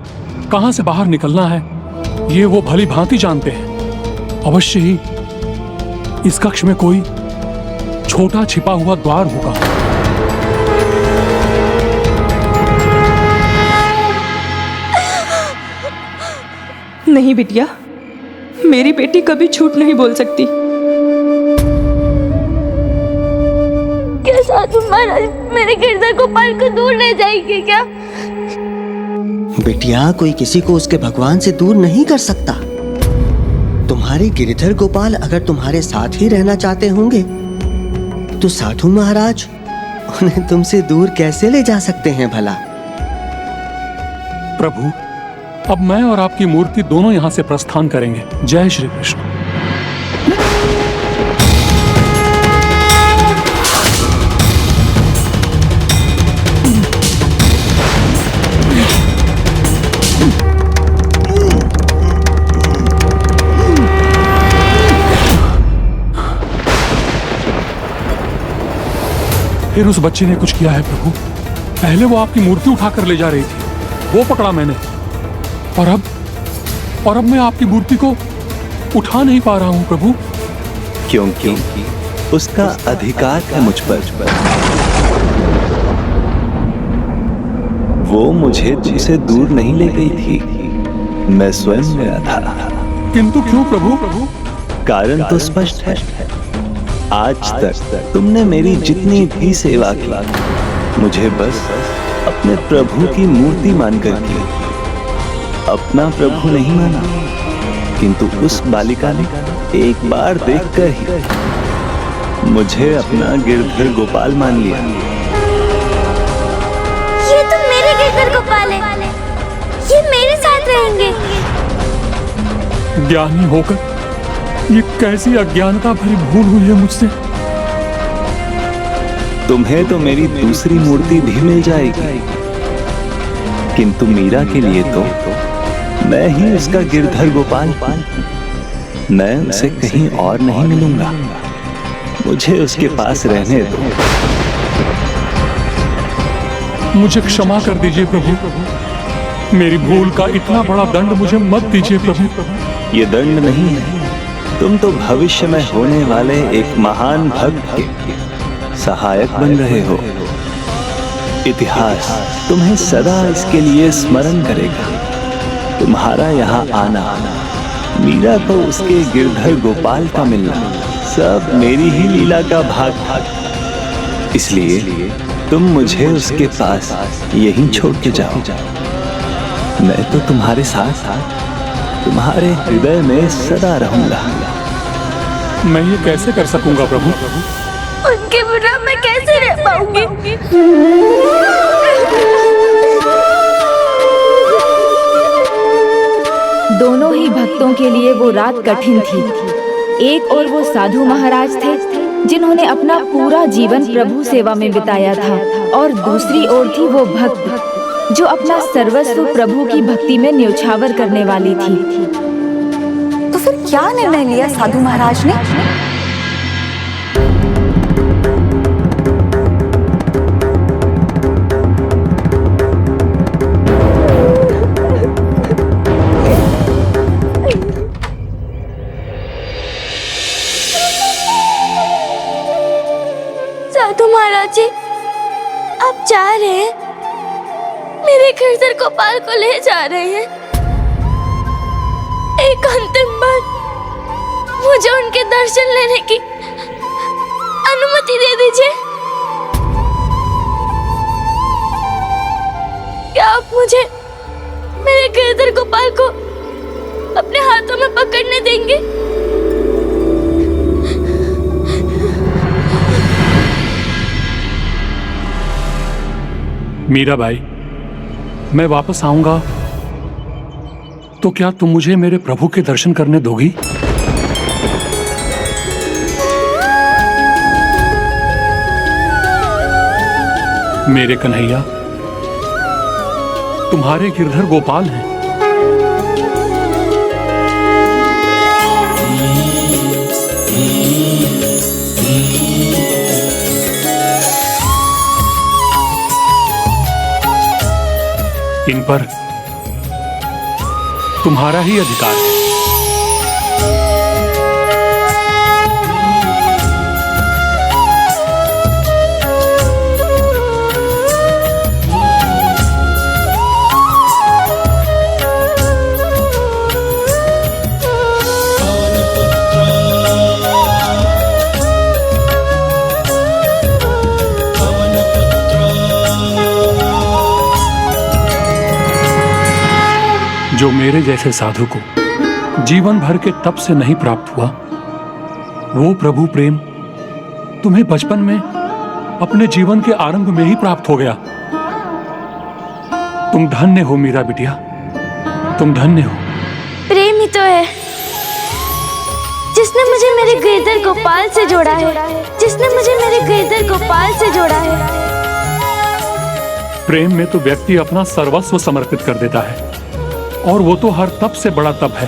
Speaker 7: कहां से बाहर निकलना है, ये वो भली भांति जानते हैं। अवश्य ही इस कक्ष में कोई छोटा छिपा हुआ द्वार होगा।
Speaker 9: नहीं बिटिया, मेरी बेटी कभी झूठ नहीं बोल सकती।
Speaker 2: क्या साधु महाराज मेरे गिरधर गोपाल को दूर ले जाएंगे क्या?
Speaker 6: बिटिया, कोई किसी को उसके भगवान से दूर नहीं कर सकता। तुम्हारे गिरधर गोपाल अगर तुम्हारे साथ ही रहना चाहते होंगे तो साधु महाराज उन्हें तुमसे दूर कैसे ले जा सकते हैं भला?
Speaker 7: प्रभु, अब मैं और आपकी मूर्ति दोनों यहां से प्रस्थान करेंगे। जय श्री कृष्ण। फिर उस बच्चे ने कुछ किया है प्रभु। पहले वो आपकी मूर्ति उठाकर ले जा रही थी, वो पकड़ा मैंने, और अब मैं आपकी मूर्ति को उठा नहीं पा रहा हूं प्रभु।
Speaker 12: क्योंकि उसका अधिकार है मुझ पर। वो मुझे तुमसे दूर नहीं ले गई थी, मैं स्वयं गया था।
Speaker 7: किंतु क्यों प्रभु?
Speaker 12: कारण तो स्पष्ट है। आज तक तुमने मेरी जितनी भी सेवा की, मुझे बस अपने प्रभु की मूर्ति मानकर की, अपना प्रभु नहीं माना। किंतु उस बालिका ने एक बार देखकर ही मुझे अपना गिरधर गोपाल मान लिया।
Speaker 2: ये तो मेरे गिरधर गोपाल है, ये मेरे साथ रहेंगे।
Speaker 7: ज्ञानी होकर ये कैसी अज्ञानता भरी भूल हुई है मुझसे।
Speaker 12: तुम्हें तो मेरी दूसरी मूर्ति भी मिल जाएगी, किंतु मीरा के लिए तो मैं ही उसका गिरधर गोपाल। मैं उसे कहीं और नहीं मिलूंगा, मुझे उसके पास रहने दो।
Speaker 7: मुझे क्षमा कर दीजिए प्रभु। मेरी भूल का इतना बड़ा दंड मुझे मत दीजिए प्रभु।
Speaker 12: ये दंड नहीं है, तुम तो भविष्य में होने वाले एक महान भक्त के सहायक बन रहे हो। इतिहास तुम्हें सदा इसके लिए स्मरण करेगा। तुम्हारा यहाँ आना, मीरा को उसके गिरधर गोपाल का मिलना, सब मेरी ही लीला का भाग था। इसलिए तुम मुझे उसके पास यहीं छोड़ के जाओ। मैं तो तुम्हारे साथ तुम्हारे हृदय में सदा रहूंगा।
Speaker 7: मैं ये कैसे कर सकूंगा प्रभु?
Speaker 2: उनके बिना मैं कैसे रह पाऊंगी?
Speaker 4: दोनों ही भक्तों के लिए वो रात कठिन थी। एक और वो साधु महाराज थे जिन्होंने अपना पूरा जीवन प्रभु सेवा में बिताया था, और दूसरी ओर थी वो भक्त जो अपना सर्वस्व प्रभु की भक्ति में न्यौछावर करने वाली थी।
Speaker 10: तो फिर क्या निर्णय लिया साधु महाराज ने?
Speaker 2: साधु महाराज जी, आप जा रहे हैं, मेरे गिरधर गोपाल को ले जा रहे हैं। एक अंतिम बार मुझे उनके दर्शन लेने की अनुमति दे दीजिए। क्या आप मुझे मेरे गिरधर गोपाल को अपने हाथों में पकड़ने देंगे?
Speaker 7: मीराबाई, मैं वापस आऊंगा तो क्या तुम मुझे मेरे प्रभु के दर्शन करने दोगी? मेरे कन्हैया, तुम्हारे गिरधर गोपाल हैं। इन पर तुम्हारा ही अधिकार है। जो मेरे जैसे साधु को जीवन भर के तप से नहीं प्राप्त हुआ, वो प्रभु प्रेम तुम्हें बचपन में अपने जीवन के आरंभ में ही प्राप्त हो गया। तुम धन्य हो मीरा बिटिया, तुम धन्य हो।
Speaker 2: प्रेम ही तो है जिसने मुझे मेरे गिरधर गोपाल से जोड़ा है, जिसने मुझे मेरे गिरधर गोपाल से जोड़ा है।
Speaker 7: प्रेम में तो व्यक्ति अपना सर्वस्व समर्पित कर देता है, और वो तो हर तप से बड़ा तप है।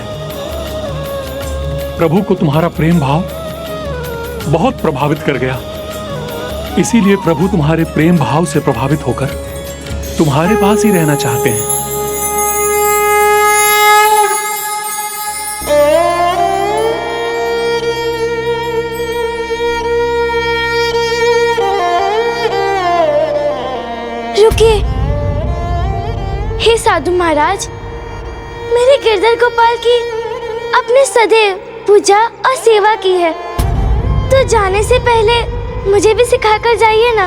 Speaker 7: प्रभु को तुम्हारा प्रेम भाव बहुत प्रभावित कर गया, इसीलिए प्रभु तुम्हारे प्रेम भाव से प्रभावित होकर तुम्हारे पास ही रहना चाहते हैं।
Speaker 2: रुकिए, हे साधु महाराज, मेरे गिरधर गोपाल की अपने सदैव पूजा और सेवा की है, तो जाने से पहले मुझे भी सिखाकर जाइए ना।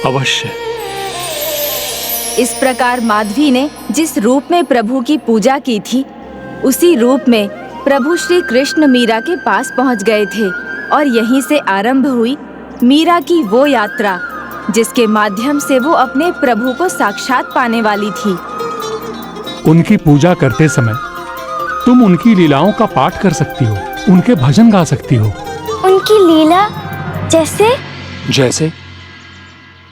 Speaker 7: अवश्य।
Speaker 4: इस प्रकार माधवी ने जिस रूप में प्रभु की पूजा की थी, उसी रूप में प्रभु श्री कृष्ण मीरा के पास पहुंच गए थे, और यहीं से आरंभ हुई मीरा की वो यात्रा जिसके माध्यम से वो अपने प्रभु को साक्षात पाने वाली थी।
Speaker 7: उनकी पूजा करते समय तुम उनकी लीलाओं का पाठ कर सकती हो, उनके भजन गा सकती हो।
Speaker 2: उनकी लीला जैसे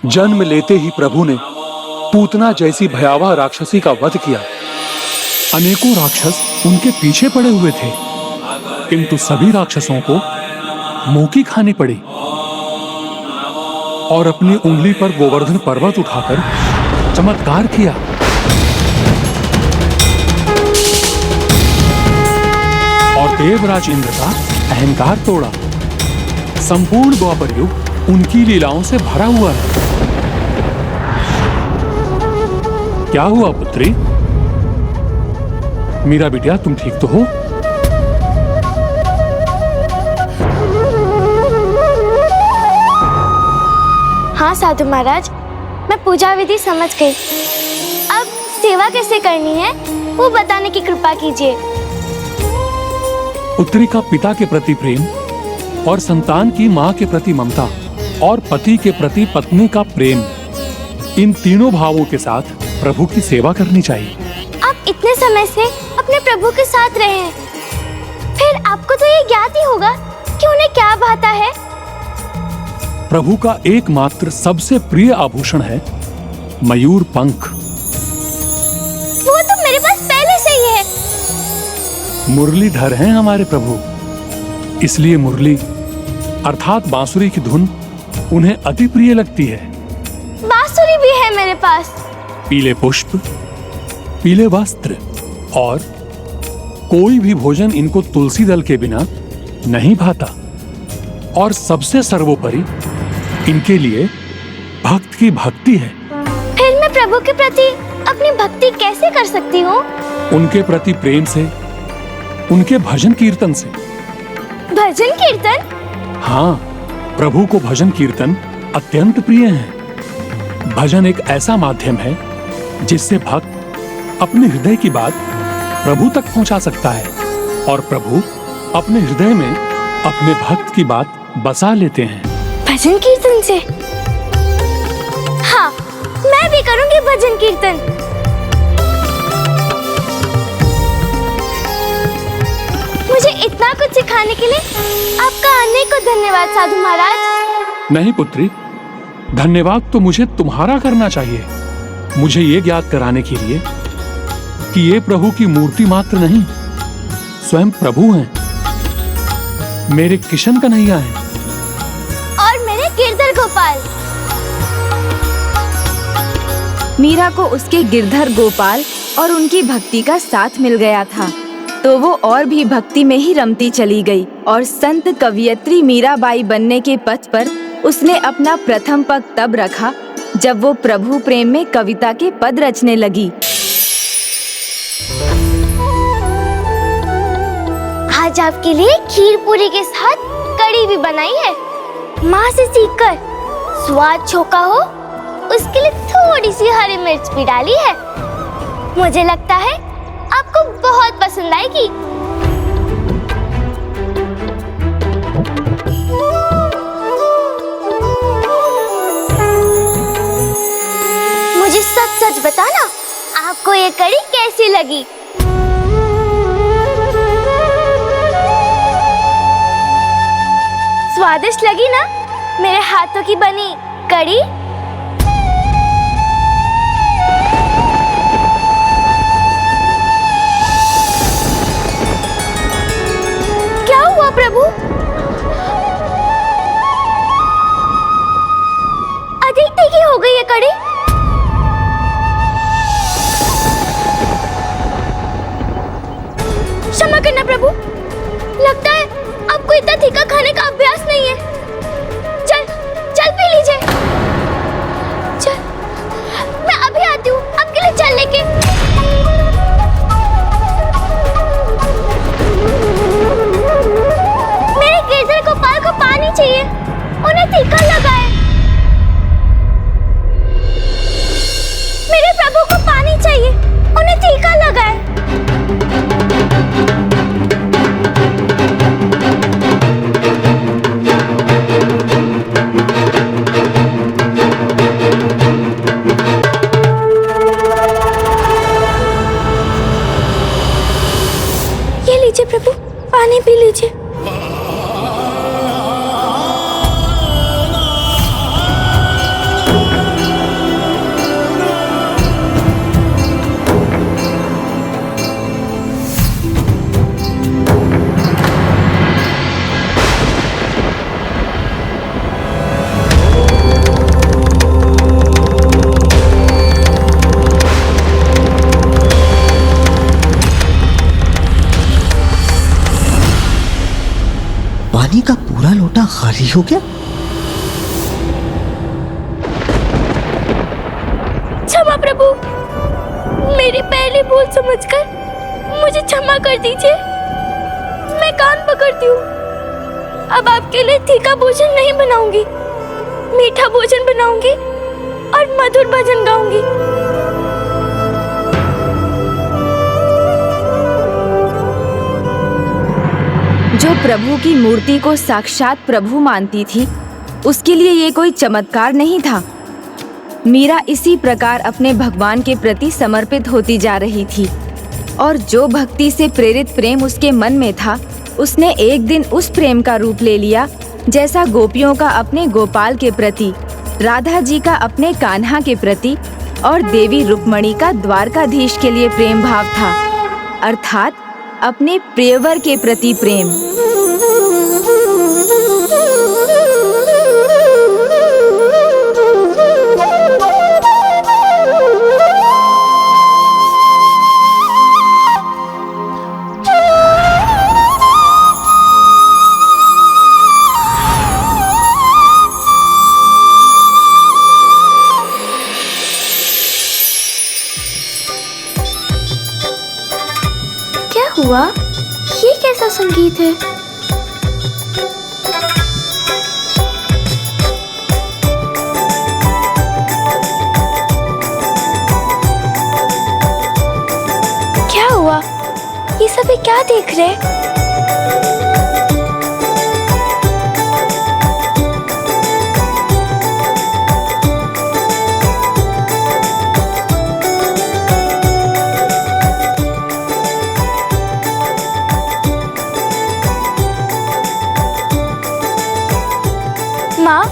Speaker 7: जन्म लेते ही प्रभु ने पूतना जैसी भयावह राक्षसी का वध किया। अनेकों राक्षस उनके पीछे पड़े हुए थे, किंतु सभी राक्षसों को मुंह खानी पड़ी, और अपनी उंगली पर गोवर्धन पर्वत उठाकर चमत्कार किया। और देवराज इंद्र का अहंकार तोड़ा। संपूर्ण द्वापर युग उनकी लीलाओं से भरा हुआ है। क्या हुआ पुत्री? मीरा बिटिया, तुम ठीक तो हो?
Speaker 2: हाँ साधु महाराज, मैं पूजा विधि समझ गई। अब सेवा कैसे करनी है वो बताने की कृपा कीजिए।
Speaker 7: पुत्री का पिता के प्रति प्रेम, और संतान की माँ के प्रति ममता, और पति के प्रति पत्नी का प्रेम, इन तीनों भावों के साथ प्रभु की सेवा करनी चाहिए।
Speaker 2: आप इतने समय से अपने प्रभु के साथ रहे हैं, फिर आपको तो ये ज्ञात ही होगा कि उन्हें क्या भाता है।
Speaker 7: प्रभु का एकमात्र सबसे प्रिय आभूषण है मयूर पंख।
Speaker 2: वो तो मेरे पास पहले से ही है।
Speaker 7: मुरलीधर हैं हमारे प्रभु, इसलिए मुरली अर्थात बांसुरी की धुन उन्हें अति प्रिय लगती है।
Speaker 2: बांसुरी भी है मेरे पास।
Speaker 7: पीले पुष्प, पीले वस्त्र और कोई भी भोजन इनको तुलसी दल के बिना नहीं भाता। और सबसे सर्वोपरि इनके लिए भक्त की भक्ति है।
Speaker 2: फिर मैं प्रभु के प्रति अपनी भक्ति कैसे कर सकती हूँ?
Speaker 7: उनके प्रति प्रेम से, उनके भजन कीर्तन से।
Speaker 2: भजन कीर्तन?
Speaker 7: हाँ, प्रभु को भजन कीर्तन अत्यंत प्रिय है। भजन एक ऐसा माध्यम है जिससे भक्त अपने हृदय की बात प्रभु तक पहुंचा सकता है और प्रभु अपने हृदय में अपने भक्त की बात बसा लेते हैं।
Speaker 2: भजन कीर्तन से? हाँ, मैं भी करूंगी भजन कीर्तन। मुझे इतना कुछ सिखाने के लिए आपका अनेकों धन्यवाद साधु महाराज।
Speaker 7: नहीं पुत्री, धन्यवाद तो मुझे तुम्हारा करना चाहिए, मुझे ये ज्ञात कराने के लिए कि ये प्रभु की मूर्ति मात्र नहीं, स्वयं प्रभु हैं, मेरे किशन कन्हैया हैं
Speaker 2: और मेरे गिरधर गोपाल।
Speaker 4: मीरा को उसके गिरधर गोपाल और उनकी भक्ति का साथ मिल गया था, तो वो और भी भक्ति में ही रमती चली गई और संत कवियत्री मीराबाई बनने के पथ पर उसने अपना प्रथम पग तब रखा जब वो प्रभु प्रेम में कविता के पद रचने लगी।
Speaker 2: आज आपके लिए खीर पूरी के साथ कड़ी भी बनाई है। माँ से सीखकर स्वाद छोका हो उसके लिए थोड़ी सी हरी मिर्च भी डाली है। मुझे लगता है आपको बहुत पसंद आएगी। मुझे सच सच बताना, आपको ये कड़ी कैसी लगी? स्वादिष्ट लगी ना मेरे हाथों की बनी कड़ी? क्या हुआ प्रभु? अधिक तीखी हो गई है कड़ी? क्षमा करना प्रभु, लगता है आपको इतना तीखा खाने का अभ्यास नहीं है। चल चल पी लीजिए। चल, मैं अभी आती हूँ आपके लिए चल लेके। मेरे गिरधर गोपाल को पानी चाहिए, उन्हें तीखा लगा है। मेरे प्रभु को पानी चाहिए, उन्हें तीखा लगा है। ये लीजिए प्रभु, पानी पी लीजिए।
Speaker 6: पानी का पूरा लोटा खाली हो गया।
Speaker 2: क्षमा प्रभु, मेरी पहली भूल समझकर मुझे क्षमा कर दीजिए। मैं कान पकड़ती हूँ। अब आपके लिए तीखा भोजन नहीं बनाऊंगी, मीठा भोजन बनाऊंगी और मधुर भजन गाऊंगी।
Speaker 4: जो प्रभु की मूर्ति को साक्षात प्रभु मानती थी, उसके लिए ये कोई चमत्कार नहीं था। मीरा इसी प्रकार अपने भगवान के प्रति समर्पित होती जा रही थी और जो भक्ति से प्रेरित प्रेम उसके मन में था, उसने एक दिन उस प्रेम का रूप ले लिया जैसा गोपियों का अपने गोपाल के प्रति, राधा जी का अपने कान्हा के प्रति और देवी रुक्मणी का द्वारकाधीश के लिए प्रेम भाव था, अर्थात अपने प्रियवर के प्रति प्रेम।
Speaker 2: हुआ? ये कैसा संगीत है? क्या हुआ? ये सभी क्या देख रहे? माँ,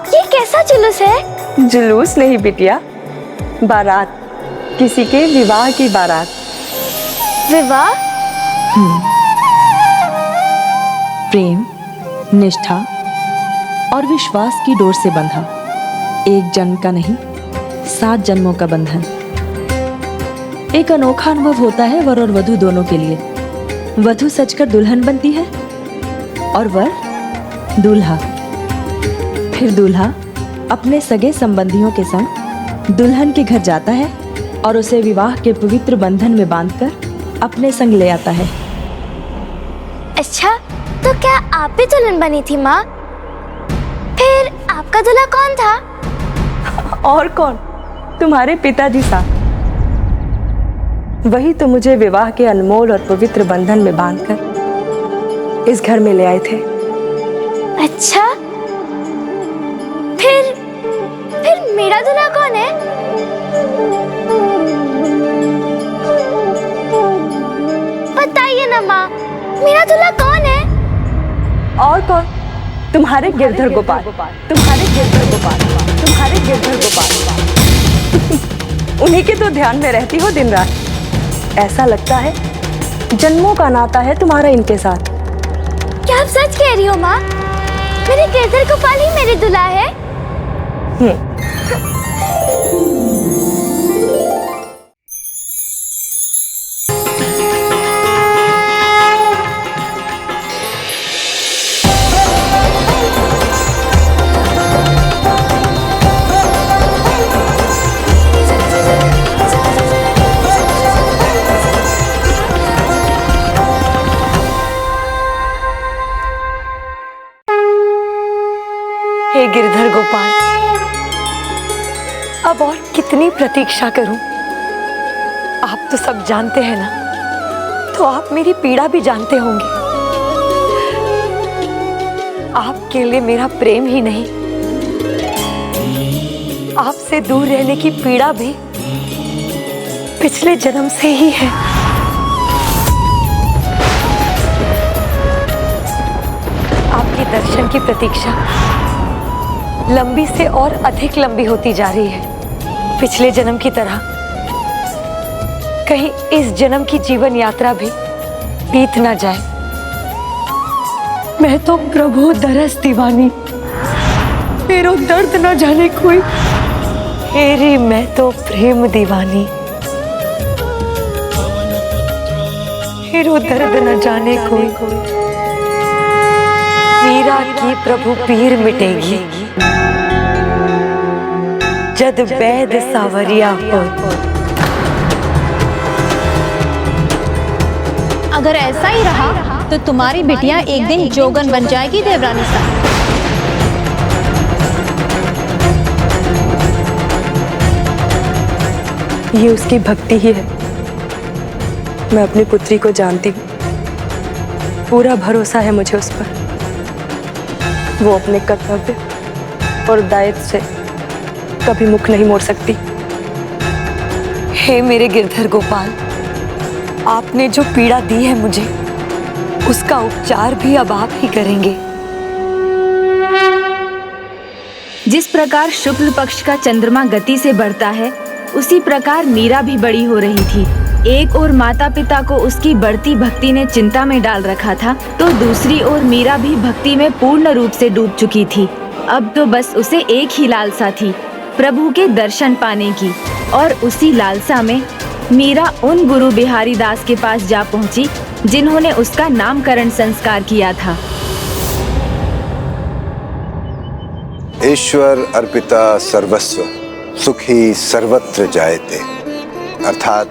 Speaker 2: ये कैसा जुलूस है?
Speaker 9: जुलूस नहीं बिटिया, बारात, किसी के विवाह की बारात।
Speaker 2: विवाह?
Speaker 9: प्रेम, निष्ठा और विश्वास की डोर से बंधा एक जन्म का नहीं, 7 जन्मों का बंधन। एक अनोखा अनुभव होता है वर और वधू दोनों के लिए। वधू सजकर दुल्हन बनती है और वर दूल्हा। फिर दूल्हा अपने सगे संबंधियों के संग दुल्हन के घर जाता है और उसे विवाह के पवित्र बंधन में बांधकर अपने संग ले आता है।
Speaker 2: अच्छा, तो क्या आप भी दुल्हन बनी थी माँ? फिर आपका दूल्हा कौन था?
Speaker 9: और कौन, तुम्हारे पिताजी साहब। वही तो मुझे विवाह के अनमोल और पवित्र बंधन में बांधकर इस घर में ले आए थे।
Speaker 2: अच्छा, फिर मेरा दूल्हा कौन है? बताइए ना माँ, मेरा दूल्हा कौन है?
Speaker 9: और कौन, तुम्हारे गिरधर गोपाल, तुम्हारे गिरधर गोपाल, तुम्हारे गिरधर गोपाल। उन्हीं के तो ध्यान में रहती हो दिन रात। ऐसा लगता है जन्मों का नाता है तुम्हारा इनके साथ।
Speaker 2: क्या आप सच कह रही हो माँ? मेरे गिरधर गोपाल ही मेरे दूल्हा है?
Speaker 9: हे गिरधर गोपाल, अब और कितनी प्रतीक्षा करूं? आप तो सब जानते हैं ना, तो आप मेरी पीड़ा भी जानते होंगे। आपके लिए मेरा प्रेम ही नहीं, आपसे दूर रहने की पीड़ा भी पिछले जन्म से ही है। आपके दर्शन की प्रतीक्षा लंबी से और अधिक लंबी होती जा रही है। पिछले जन्म की तरह कहीं इस जन्म की जीवन यात्रा भी बीत ना जाए। मैं तो प्रभु दरस दीवानी, मेरो दर्द न जाने कोई, हेरी मैं तो प्रेम दीवानी, हेरो दर्द न जाने कोई, मीरा की प्रभु पीर मिटेगी जद वैद सावरिया हो।
Speaker 3: अगर ऐसा ही रहा तो तुम्हारी बिटिया एक दिन जोगन बन जाएगी देवरानी साहब।
Speaker 9: ये उसकी भक्ति ही है। मैं अपनी पुत्री को जानती हूँ, पूरा भरोसा है मुझे उस पर। वो अपने कर्तव्य और दायित्व से कभी मुख नहीं मोड़ सकती। हे मेरे गिरधर गोपाल, आपने जो पीड़ा दी है मुझे, उसका उपचार भी अब आप ही करेंगे।
Speaker 4: जिस प्रकार शुक्ल पक्ष का चंद्रमा गति से बढ़ता है, उसी प्रकार मीरा भी बड़ी हो रही थी। एक ओर माता पिता को उसकी बढ़ती भक्ति ने चिंता में डाल रखा था, तो दूसरी ओर मीरा भी भक्ति में पूर्ण रूप से डूब चुकी थी। अब तो बस उसे एक ही लालसा थी, प्रभु के दर्शन पाने की। और उसी लालसा में मीरा उन गुरु बिहारी दास के पास जा पहुंची, जिन्होंने उसका नामकरण संस्कार किया था।
Speaker 13: ईश्वर अर्पिता सर्वस्व सुखी सर्वत्र जायते, अर्थात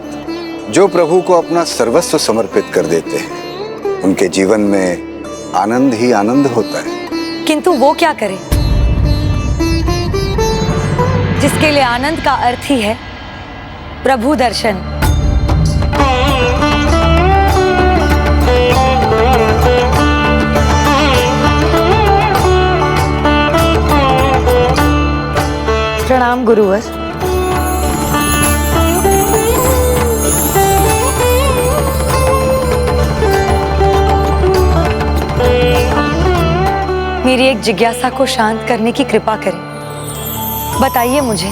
Speaker 13: जो प्रभु को अपना सर्वस्व समर्पित कर देते हैं उनके जीवन में आनंद ही आनंद होता है।
Speaker 5: किंतु वो क्या करे जिसके लिए आनंद का अर्थ ही है प्रभु दर्शन। प्रणाम गुरुवर। मेरी एक जिज्ञासा को शांत करने की कृपा करें। बताइए मुझे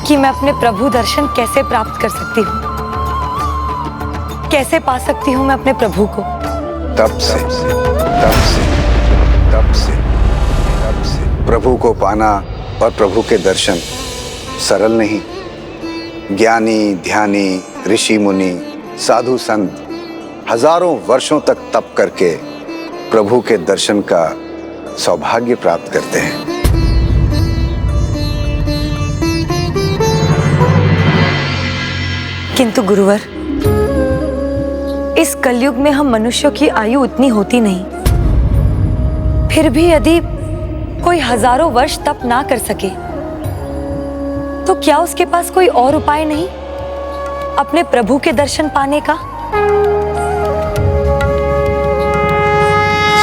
Speaker 5: कि मैं अपने प्रभु दर्शन कैसे प्राप्त कर सकती हूँ, कैसे पा सकती हूँ मैं अपने प्रभु को।
Speaker 13: तब से प्रभु को पाना और प्रभु के दर्शन सरल नहीं। ज्ञानी ध्यानी ऋषि मुनि साधु संत हजारों वर्षों तक तप करके प्रभु के दर्शन का सौभाग्य प्राप्त करते हैं। किंतु गुरुवर, इस कलयुग में हम मनुष्यों की आयु उतनी होती नहीं। फिर भी यदि कोई हजारों वर्ष तप ना कर सके तो क्या उसके पास कोई और उपाय नहीं अपने प्रभु के दर्शन पाने का?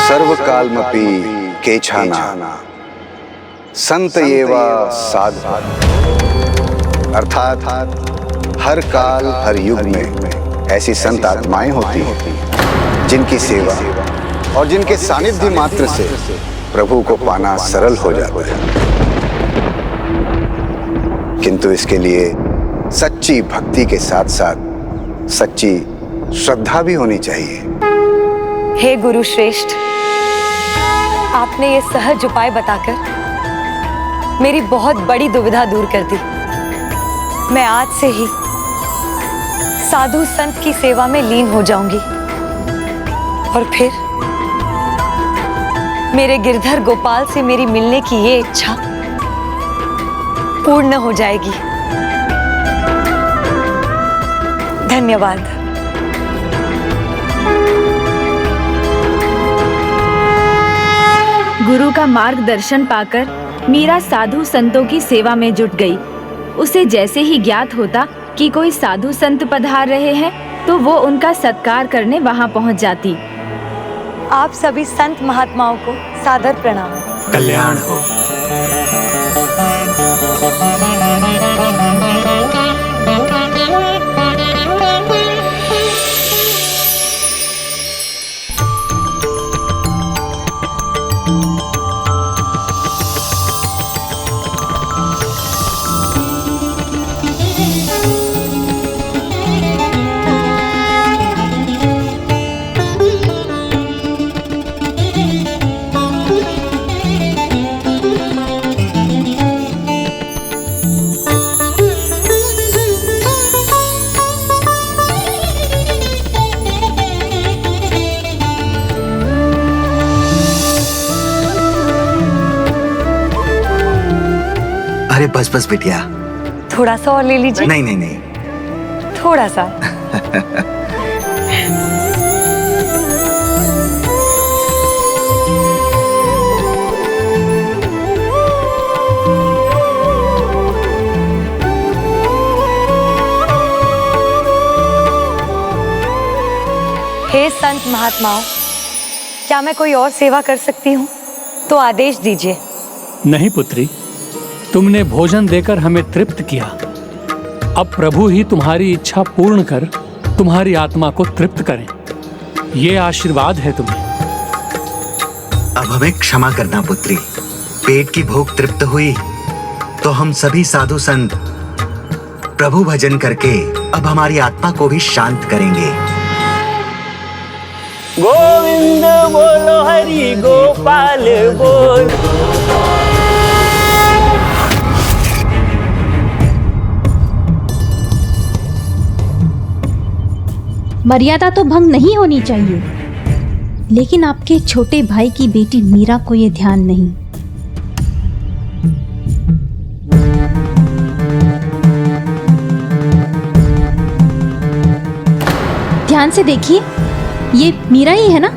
Speaker 13: सर्वकालमपि केछाना संत एवा साधु, अर्थात हर काल हर युग में ऐसी संत आत्माएं होती हैं जिनकी सेवा और जिनके सानिध्य मात्र से प्रभु को पाना सरल हो जाता है। किंतु इसके लिए सच्ची भक्ति के साथ साथ सच्ची श्रद्धा भी होनी चाहिए।
Speaker 5: हे गुरु श्रेष्ठ, आपने ये सहज उपाय बताकर मेरी बहुत बड़ी दुविधा दूर कर दी। मैं आज से ही साधु संत की सेवा में लीन हो जाऊंगी और फिर मेरे गिरधर गोपाल से मेरी मिलने की ये इच्छा पूर्ण हो जाएगी। धन्यवाद।
Speaker 4: गुरु का मार्गदर्शन पाकर मीरा साधु संतों की सेवा में जुट गई। उसे जैसे ही ज्ञात होता कि कोई साधु संत पधार रहे हैं तो वो उनका सत्कार करने वहां पहुंच जाती।
Speaker 5: आप सभी संत महात्माओं को सादर प्रणाम।
Speaker 14: कल्याण हो।
Speaker 15: अरे बस बस बिटिया,
Speaker 5: थोड़ा सा और ले लीजिए।
Speaker 15: नहीं नहीं नहीं,
Speaker 5: थोड़ा सा। हे संत महात्माओं, क्या मैं कोई और सेवा कर सकती हूँ तो आदेश दीजिए।
Speaker 7: नहीं पुत्री, तुमने भोजन देकर हमें तृप्त किया। अब प्रभु ही तुम्हारी इच्छा पूर्ण कर तुम्हारी आत्मा को तृप्त करें, ये आशीर्वाद है तुम्हें।
Speaker 15: अब हमें क्षमा करना पुत्री, पेट की भूख तृप्त हुई तो हम सभी साधु संत प्रभु भजन करके अब हमारी आत्मा को भी शांत करेंगे।
Speaker 1: गोविंद बोलो हरि गोपाल बोल।
Speaker 3: मर्यादा तो भंग नहीं होनी चाहिए, लेकिन आपके छोटे भाई की बेटी मीरा को ये ध्यान नहीं। ध्यान से देखिए, ये मीरा ही है ना?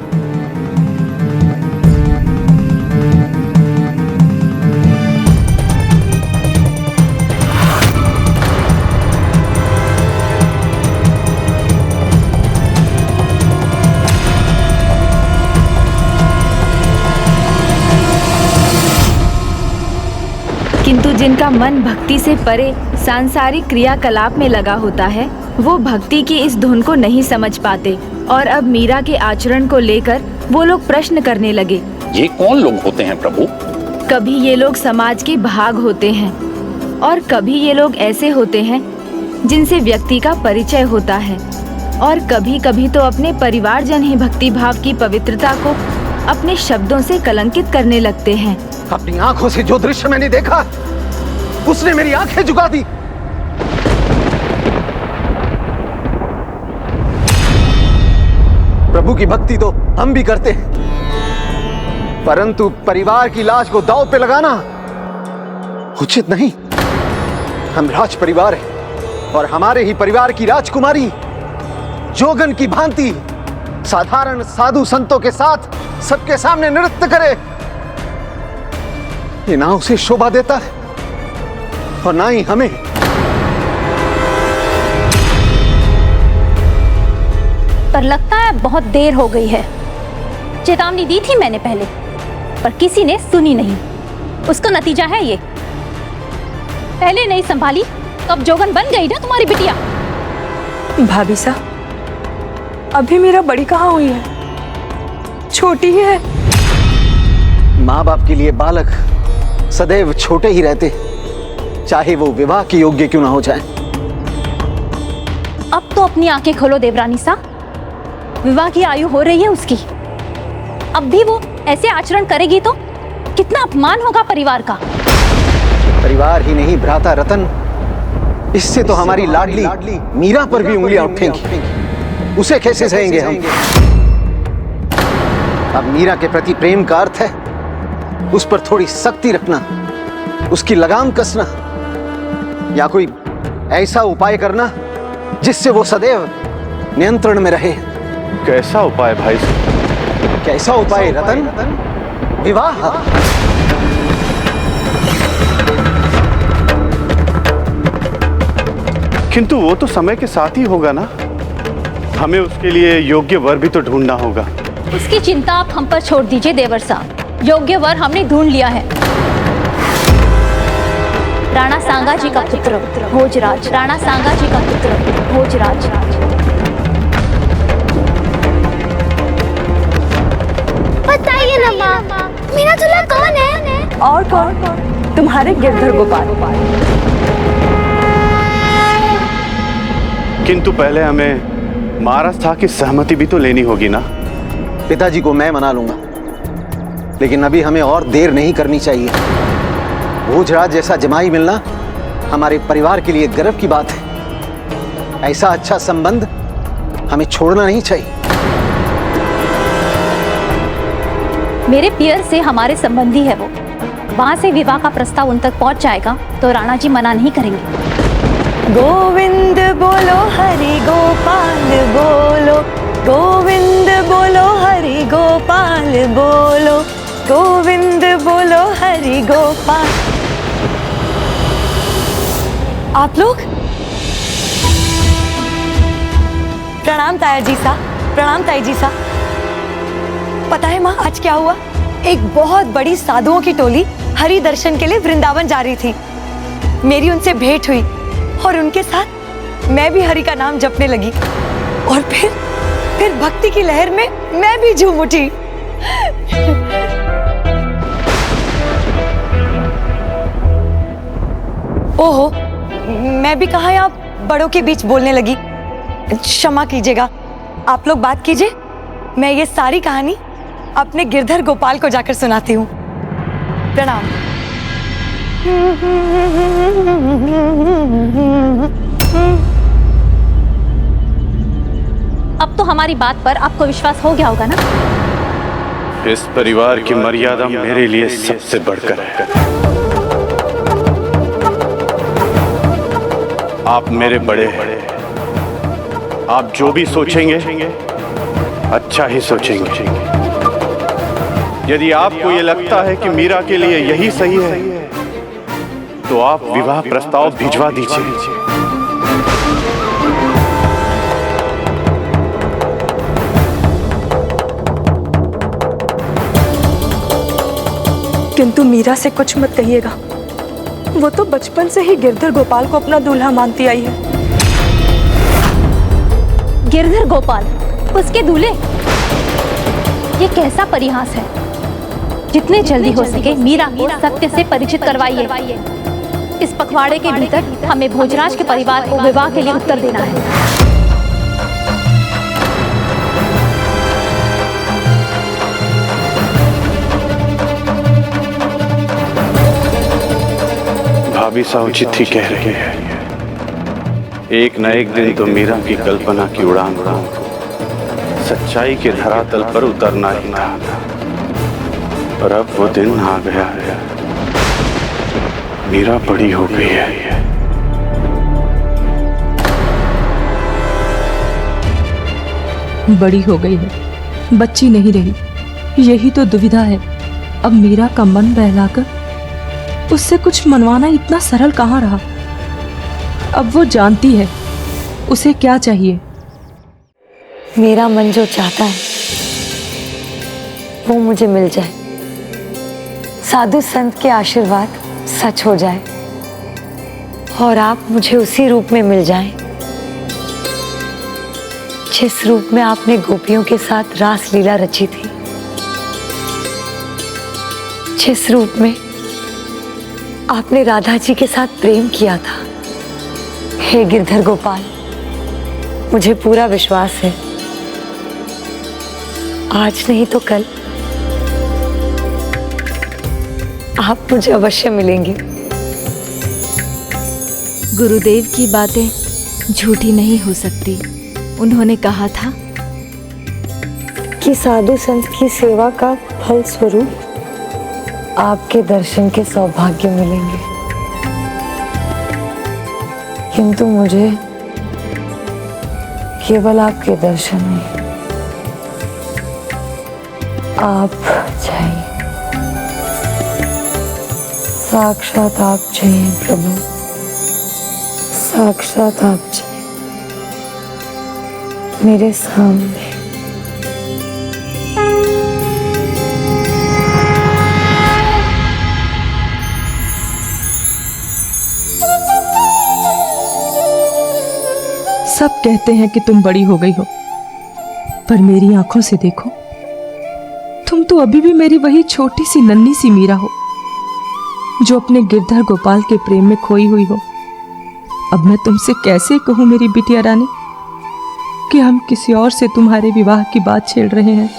Speaker 4: किंतु जिनका मन भक्ति से परे सांसारिक क्रियाकलाप में लगा होता है, वो भक्ति की इस धुन को नहीं समझ पाते और अब मीरा के आचरण को लेकर वो लोग प्रश्न करने लगे।
Speaker 8: ये कौन लोग होते हैं प्रभु?
Speaker 4: कभी ये लोग समाज के भाग होते हैं और कभी ये लोग ऐसे होते हैं जिनसे व्यक्ति का परिचय होता है, और कभी कभी तो अपने परिवारजन ही भक्ति भाव की पवित्रता को अपने शब्दों से कलंकित करने लगते हैं।
Speaker 1: अपनी आंखों से जो दृश्य मैंने देखा, उसने मेरी आंखें झुका दी। प्रभु की भक्ति तो हम भी करते हैं, परंतु परिवार की लाश को दांव पे लगाना उचित नहीं। हम राज परिवार हैं और हमारे ही परिवार की राजकुमारी जोगन की भांति साधारण साधु संतों के साथ सबके सामने नृत्य करे, ये ना उसे शोभा देता है और ना ही हमें।
Speaker 14: पर लगता है बहुत देर हो गई है। चेतावनी दी थी मैंने पहले, पर किसी ने सुनी नहीं। उसका नतीजा है ये। पहले नहीं संभाली तो अब जोगन बन गई ना तुम्हारी बिटिया।
Speaker 9: भाभी सा, अभी मेरा बड़ी कहाँ हुई है, छोटी ही है।
Speaker 1: माँ बाप के लिए बालक सदैव छोटे ही रहते, चाहे वो विवाह के योग्य क्यों ना हो जाए।
Speaker 14: अब तो अपनी आंखें खोलो देवरानी सा, विवाह की आयु हो रही है उसकी। अब भी वो ऐसे आचरण करेगी तो कितना अपमान होगा परिवार का।
Speaker 1: परिवार ही नहीं, भ्राता रतन, इससे तो हमारी लाडली मीरा पर भी उंगलियां उठेंगी। उसे कैसे सहेंगे हम। अब मीरा के प्रति प्रेम का अर्थ है उस पर थोड़ी सख्ती रखना, उसकी लगाम कसना, या कोई ऐसा उपाय करना जिससे वो सदैव नियंत्रण में रहे।
Speaker 11: कैसा उपाय भाई?
Speaker 1: कैसा उपाय रतन? विवाह।
Speaker 11: किंतु वो तो समय के साथ ही होगा ना। हमें उसके लिए योग्य वर भी तो ढूंढना होगा।
Speaker 14: उसकी चिंता आप हम पर छोड़ दीजिए देवर साहब, योग्य वर हमने ढूंढ लिया है। राणा सांगा जी का पुत्र भोजराज, राणा सांगा जी का पुत्र भोजराज।
Speaker 2: बताइए ना माँ, मेरा दूल्हा कौन है?
Speaker 5: और कौन? तुम्हारे गिरधर गोपाल।
Speaker 11: किंतु पहले हमें महाराज की सहमति भी तो लेनी होगी ना।
Speaker 1: पिताजी को मैं मना लूंगा, लेकिन अभी हमें और देर नहीं करनी चाहिए। भोजराज जैसा जमाई मिलना हमारे परिवार के लिए गर्व की बात है। ऐसा अच्छा संबंध हमें छोड़ना नहीं चाहिए।
Speaker 14: मेरे पियर से हमारे संबंधी है वो, वहां से विवाह का प्रस्ताव उन तक पहुंच जाएगा तो राणा जी मना नहीं करेंगे।
Speaker 5: गोविंद बोलो हरि गोपाल बोलो, गोविंद बोलो हरि गोपाल बोलो, गोविंद बोलो हरि गोपाल। आप लोग? प्रणाम ताया जी सा, प्रणाम ताई जी सा। पता है माँ आज क्या हुआ? एक बहुत बड़ी साधुओं की टोली हरि दर्शन के लिए वृंदावन जा रही थी। मेरी उनसे भेंट हुई और उनके साथ मैं भी हरि का नाम जपने लगी, और फिर भक्ति की लहर में मैं भी झूम उठी। ओहो, मैं भी कहाँ यहाँ बड़ों के बीच बोलने लगी। क्षमा कीजिएगा, आप लोग बात कीजिए, मैं ये सारी कहानी अपने गिरधर गोपाल को जाकर सुनाती हूँ। प्रणाम।
Speaker 14: अब तो हमारी बात पर आपको विश्वास हो गया होगा ना?
Speaker 11: इस परिवार की मर्यादा मेरे लिए सबसे बढ़कर है। आप मेरे बड़े हैं, आप जो भी सोचेंगे अच्छा ही सोचेंगे। यदि आपको ये लगता है कि मीरा के लिए यही सही है तो आप विवाह प्रस्ताव भिजवा दीजिए।
Speaker 9: किंतु मीरा से कुछ मत कहिएगा। वो तो बचपन से ही गिरधर गोपाल को अपना दूल्हा मानती आई है।
Speaker 14: गिरधर गोपाल उसके दूल्हे? ये कैसा परिहास है। जितने जल्दी हो सके मीरा को सत्य से परिचित करवाइए। इस पखवाड़े के भीतर हमें भोजराज के परिवार को विवाह के लिए उत्तर देना है।
Speaker 11: भाभी साउचित ही कह रही है, एक न एक दिन तो मीरा की कल्पना की उड़ान सच्चाई के धरातल पर उतरना ही था। और अब वो दिन आ गया है। मीरा बड़ी हो गई है।
Speaker 9: बड़ी हो गई है, बच्ची नहीं रही। यही तो दुविधा है। अब मीरा का मन बहलाकर उससे कुछ मनवाना इतना सरल कहाँ रहा। अब वो जानती है उसे क्या चाहिए।
Speaker 5: मेरा मन जो चाहता है वो मुझे मिल जाए। साधु संत के आशीर्वाद सच हो जाए और आप मुझे उसी रूप में मिल जाएं जिस रूप में आपने गोपियों के साथ रास लीला रची थी, जिस रूप में आपने राधा जी के साथ प्रेम किया था। हे गिरधर गोपाल, मुझे पूरा विश्वास है आज नहीं तो कल आप मुझे अवश्य मिलेंगे।
Speaker 4: गुरुदेव की बातें झूठी नहीं हो सकती। उन्होंने कहा था
Speaker 5: कि साधु संत की सेवा का फल स्वरूप आपके दर्शन के सौभाग्य मिलेंगे। किंतु मुझे केवल आपके दर्शन नहीं, आप चाहिए, साक्षात आप चाहिए प्रभु, साक्षात आप चाहिए मेरे सामने।
Speaker 9: सब कहते हैं कि तुम बड़ी हो गई हो, पर मेरी आंखों से देखो, तुम तो अभी भी मेरी वही छोटी सी नन्ही सी मीरा हो जो अपने गिरधर गोपाल के प्रेम में खोई हुई हो। अब मैं तुमसे कैसे कहूं मेरी बिटिया रानी कि हम किसी और से तुम्हारे विवाह की बात छेड़ रहे हैं।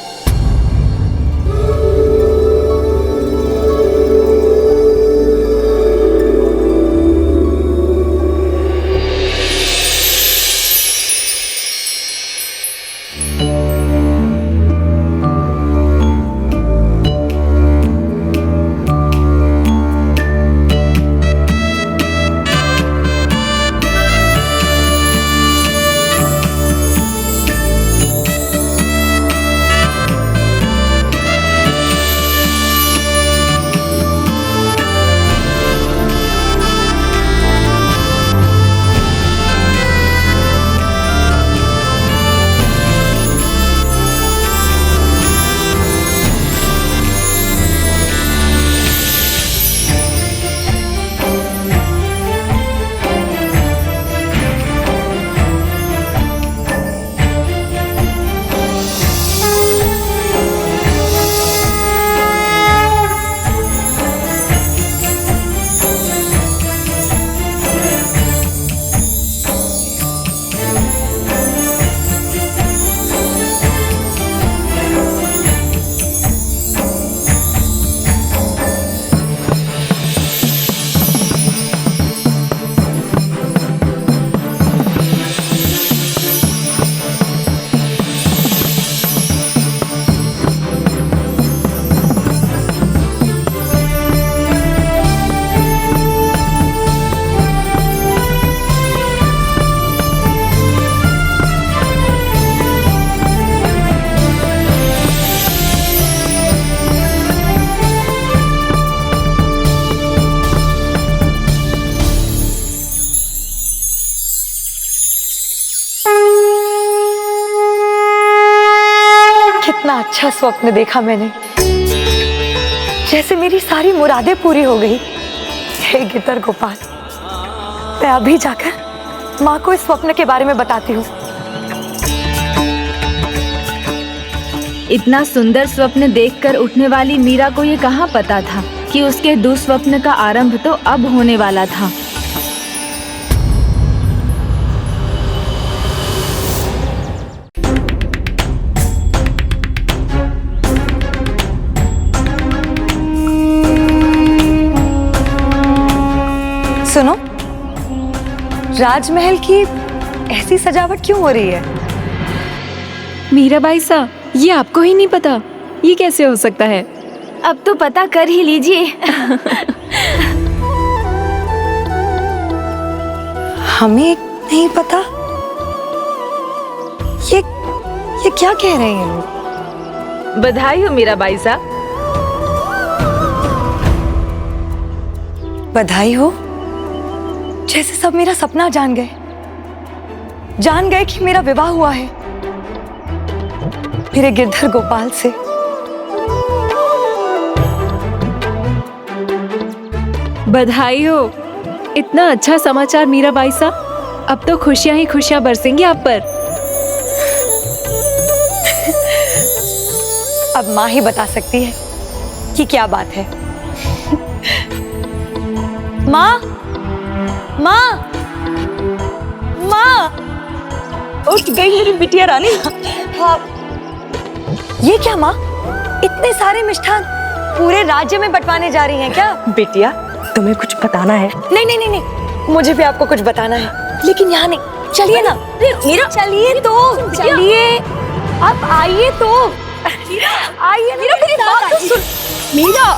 Speaker 5: कितना अच्छा स्वप्न देखा मैंने, जैसे मेरी सारी मुरादें पूरी हो गई। हे गिरधर गोपाल, मैं अभी जाकर माँ को इस स्वप्न के बारे में बताती हूँ।
Speaker 4: इतना सुंदर स्वप्न देखकर उठने वाली मीरा को ये कहाँ पता था कि उसके दुस्वप्न का आरंभ तो अब होने वाला था।
Speaker 5: सुनो, राजमहल की ऐसी सजावट क्यों हो रही है?
Speaker 9: मीराबाई सा, ये आपको ही नहीं पता? ये कैसे हो सकता है?
Speaker 4: अब तो पता कर ही लीजिए।
Speaker 5: हमें नहीं पता। ये क्या कह रहे हैं लोग?
Speaker 4: बधाई हो मीराबाई सा।
Speaker 5: बधाई हो? जैसे सब मेरा सपना जान गए कि मेरा विवाह हुआ है मेरे गिरधर गोपाल से।
Speaker 9: बधाई हो। इतना अच्छा समाचार मीराबाई सा। अब तो खुशियां ही खुशियां बरसेंगी आप पर।
Speaker 5: अब माँ ही बता सकती है कि क्या बात है। माँ, माँ, माँ,
Speaker 9: उठ गई मेरी बिटिया रानी।
Speaker 5: हाँ। ये क्या माँ, इतने सारे मिष्ठान पूरे राज्य में बंटवाने जा रही हैं क्या?
Speaker 9: बिटिया, तुम्हें कुछ बताना है?
Speaker 5: नहीं नहीं नहीं नहीं, मुझे भी आपको कुछ बताना है, लेकिन यहाँ नहीं। चलिए ना मीरा, चलिए तो, चलिए आप आइए तो, आइए मीरा, मेरी बात तो सुन।
Speaker 9: मीरा,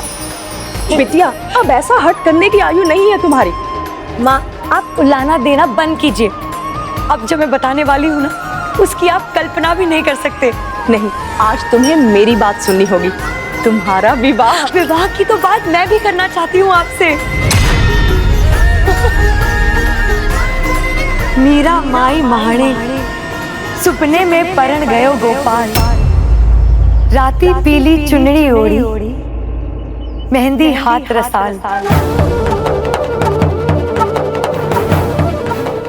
Speaker 9: बिटिया, अब ऐसा हट करने की आयु नहीं है तुम्हारी।
Speaker 5: माँ, आप उलाना देना बंद कीजिए। अब जो मैं बताने वाली हूँ ना, उसकी आप कल्पना भी नहीं कर सकते।
Speaker 9: नहीं, आज तुम्हें मेरी बात सुननी होगी। तुम्हारा विवाह
Speaker 5: की तो बात मैं भी करना चाहती हूँ आपसे। मीरा माई महाणे सुपने में परण गयो गोपाल, राती पीली चुनरी ओढ़ी, मेहंदी हाथ रसाल।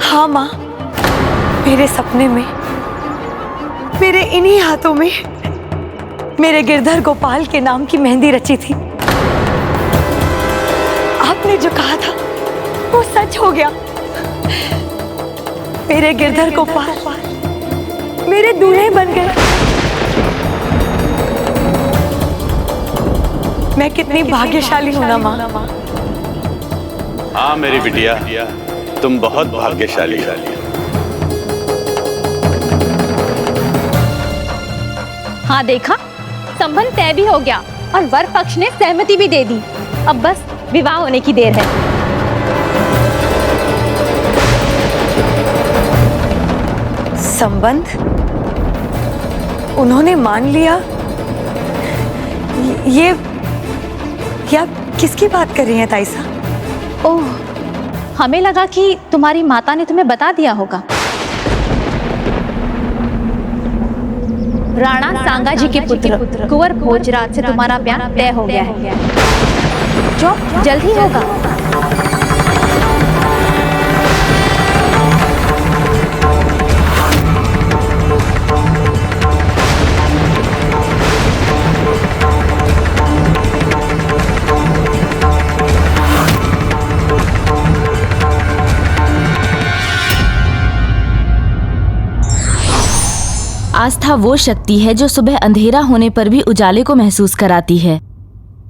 Speaker 5: हाँ माँ, मेरे सपने में, मेरे इन्हीं हाथों में मेरे गिरधर गोपाल के नाम की मेहंदी रची थी। आपने जो कहा था वो सच हो गया। मेरे गिरधर गोपाल मेरे दूल्हे बन गए। मैं कितनी भाग्यशाली हूं ना माँ।
Speaker 11: हाँ मेरी बिटिया, तुम बहुत भाग्यशाली हो।
Speaker 14: हाँ देखा, संबंध तय भी हो गया और वर पक्ष ने सहमति भी दे दी। अब बस विवाह होने की देर है।
Speaker 5: संबंध उन्होंने मान लिया? ये आप किसकी बात कर रही हैं ताईसा?
Speaker 14: ओह, हमें लगा कि तुम्हारी माता ने तुम्हें बता दिया होगा। राणा सांगाजी के पुत्र कुंवर भोजराज से तुम्हारा ब्याह तय हो गया है, जो जल्द ही होगा।
Speaker 4: आस्था वो शक्ति है जो सुबह अंधेरा होने पर भी उजाले को महसूस कराती है।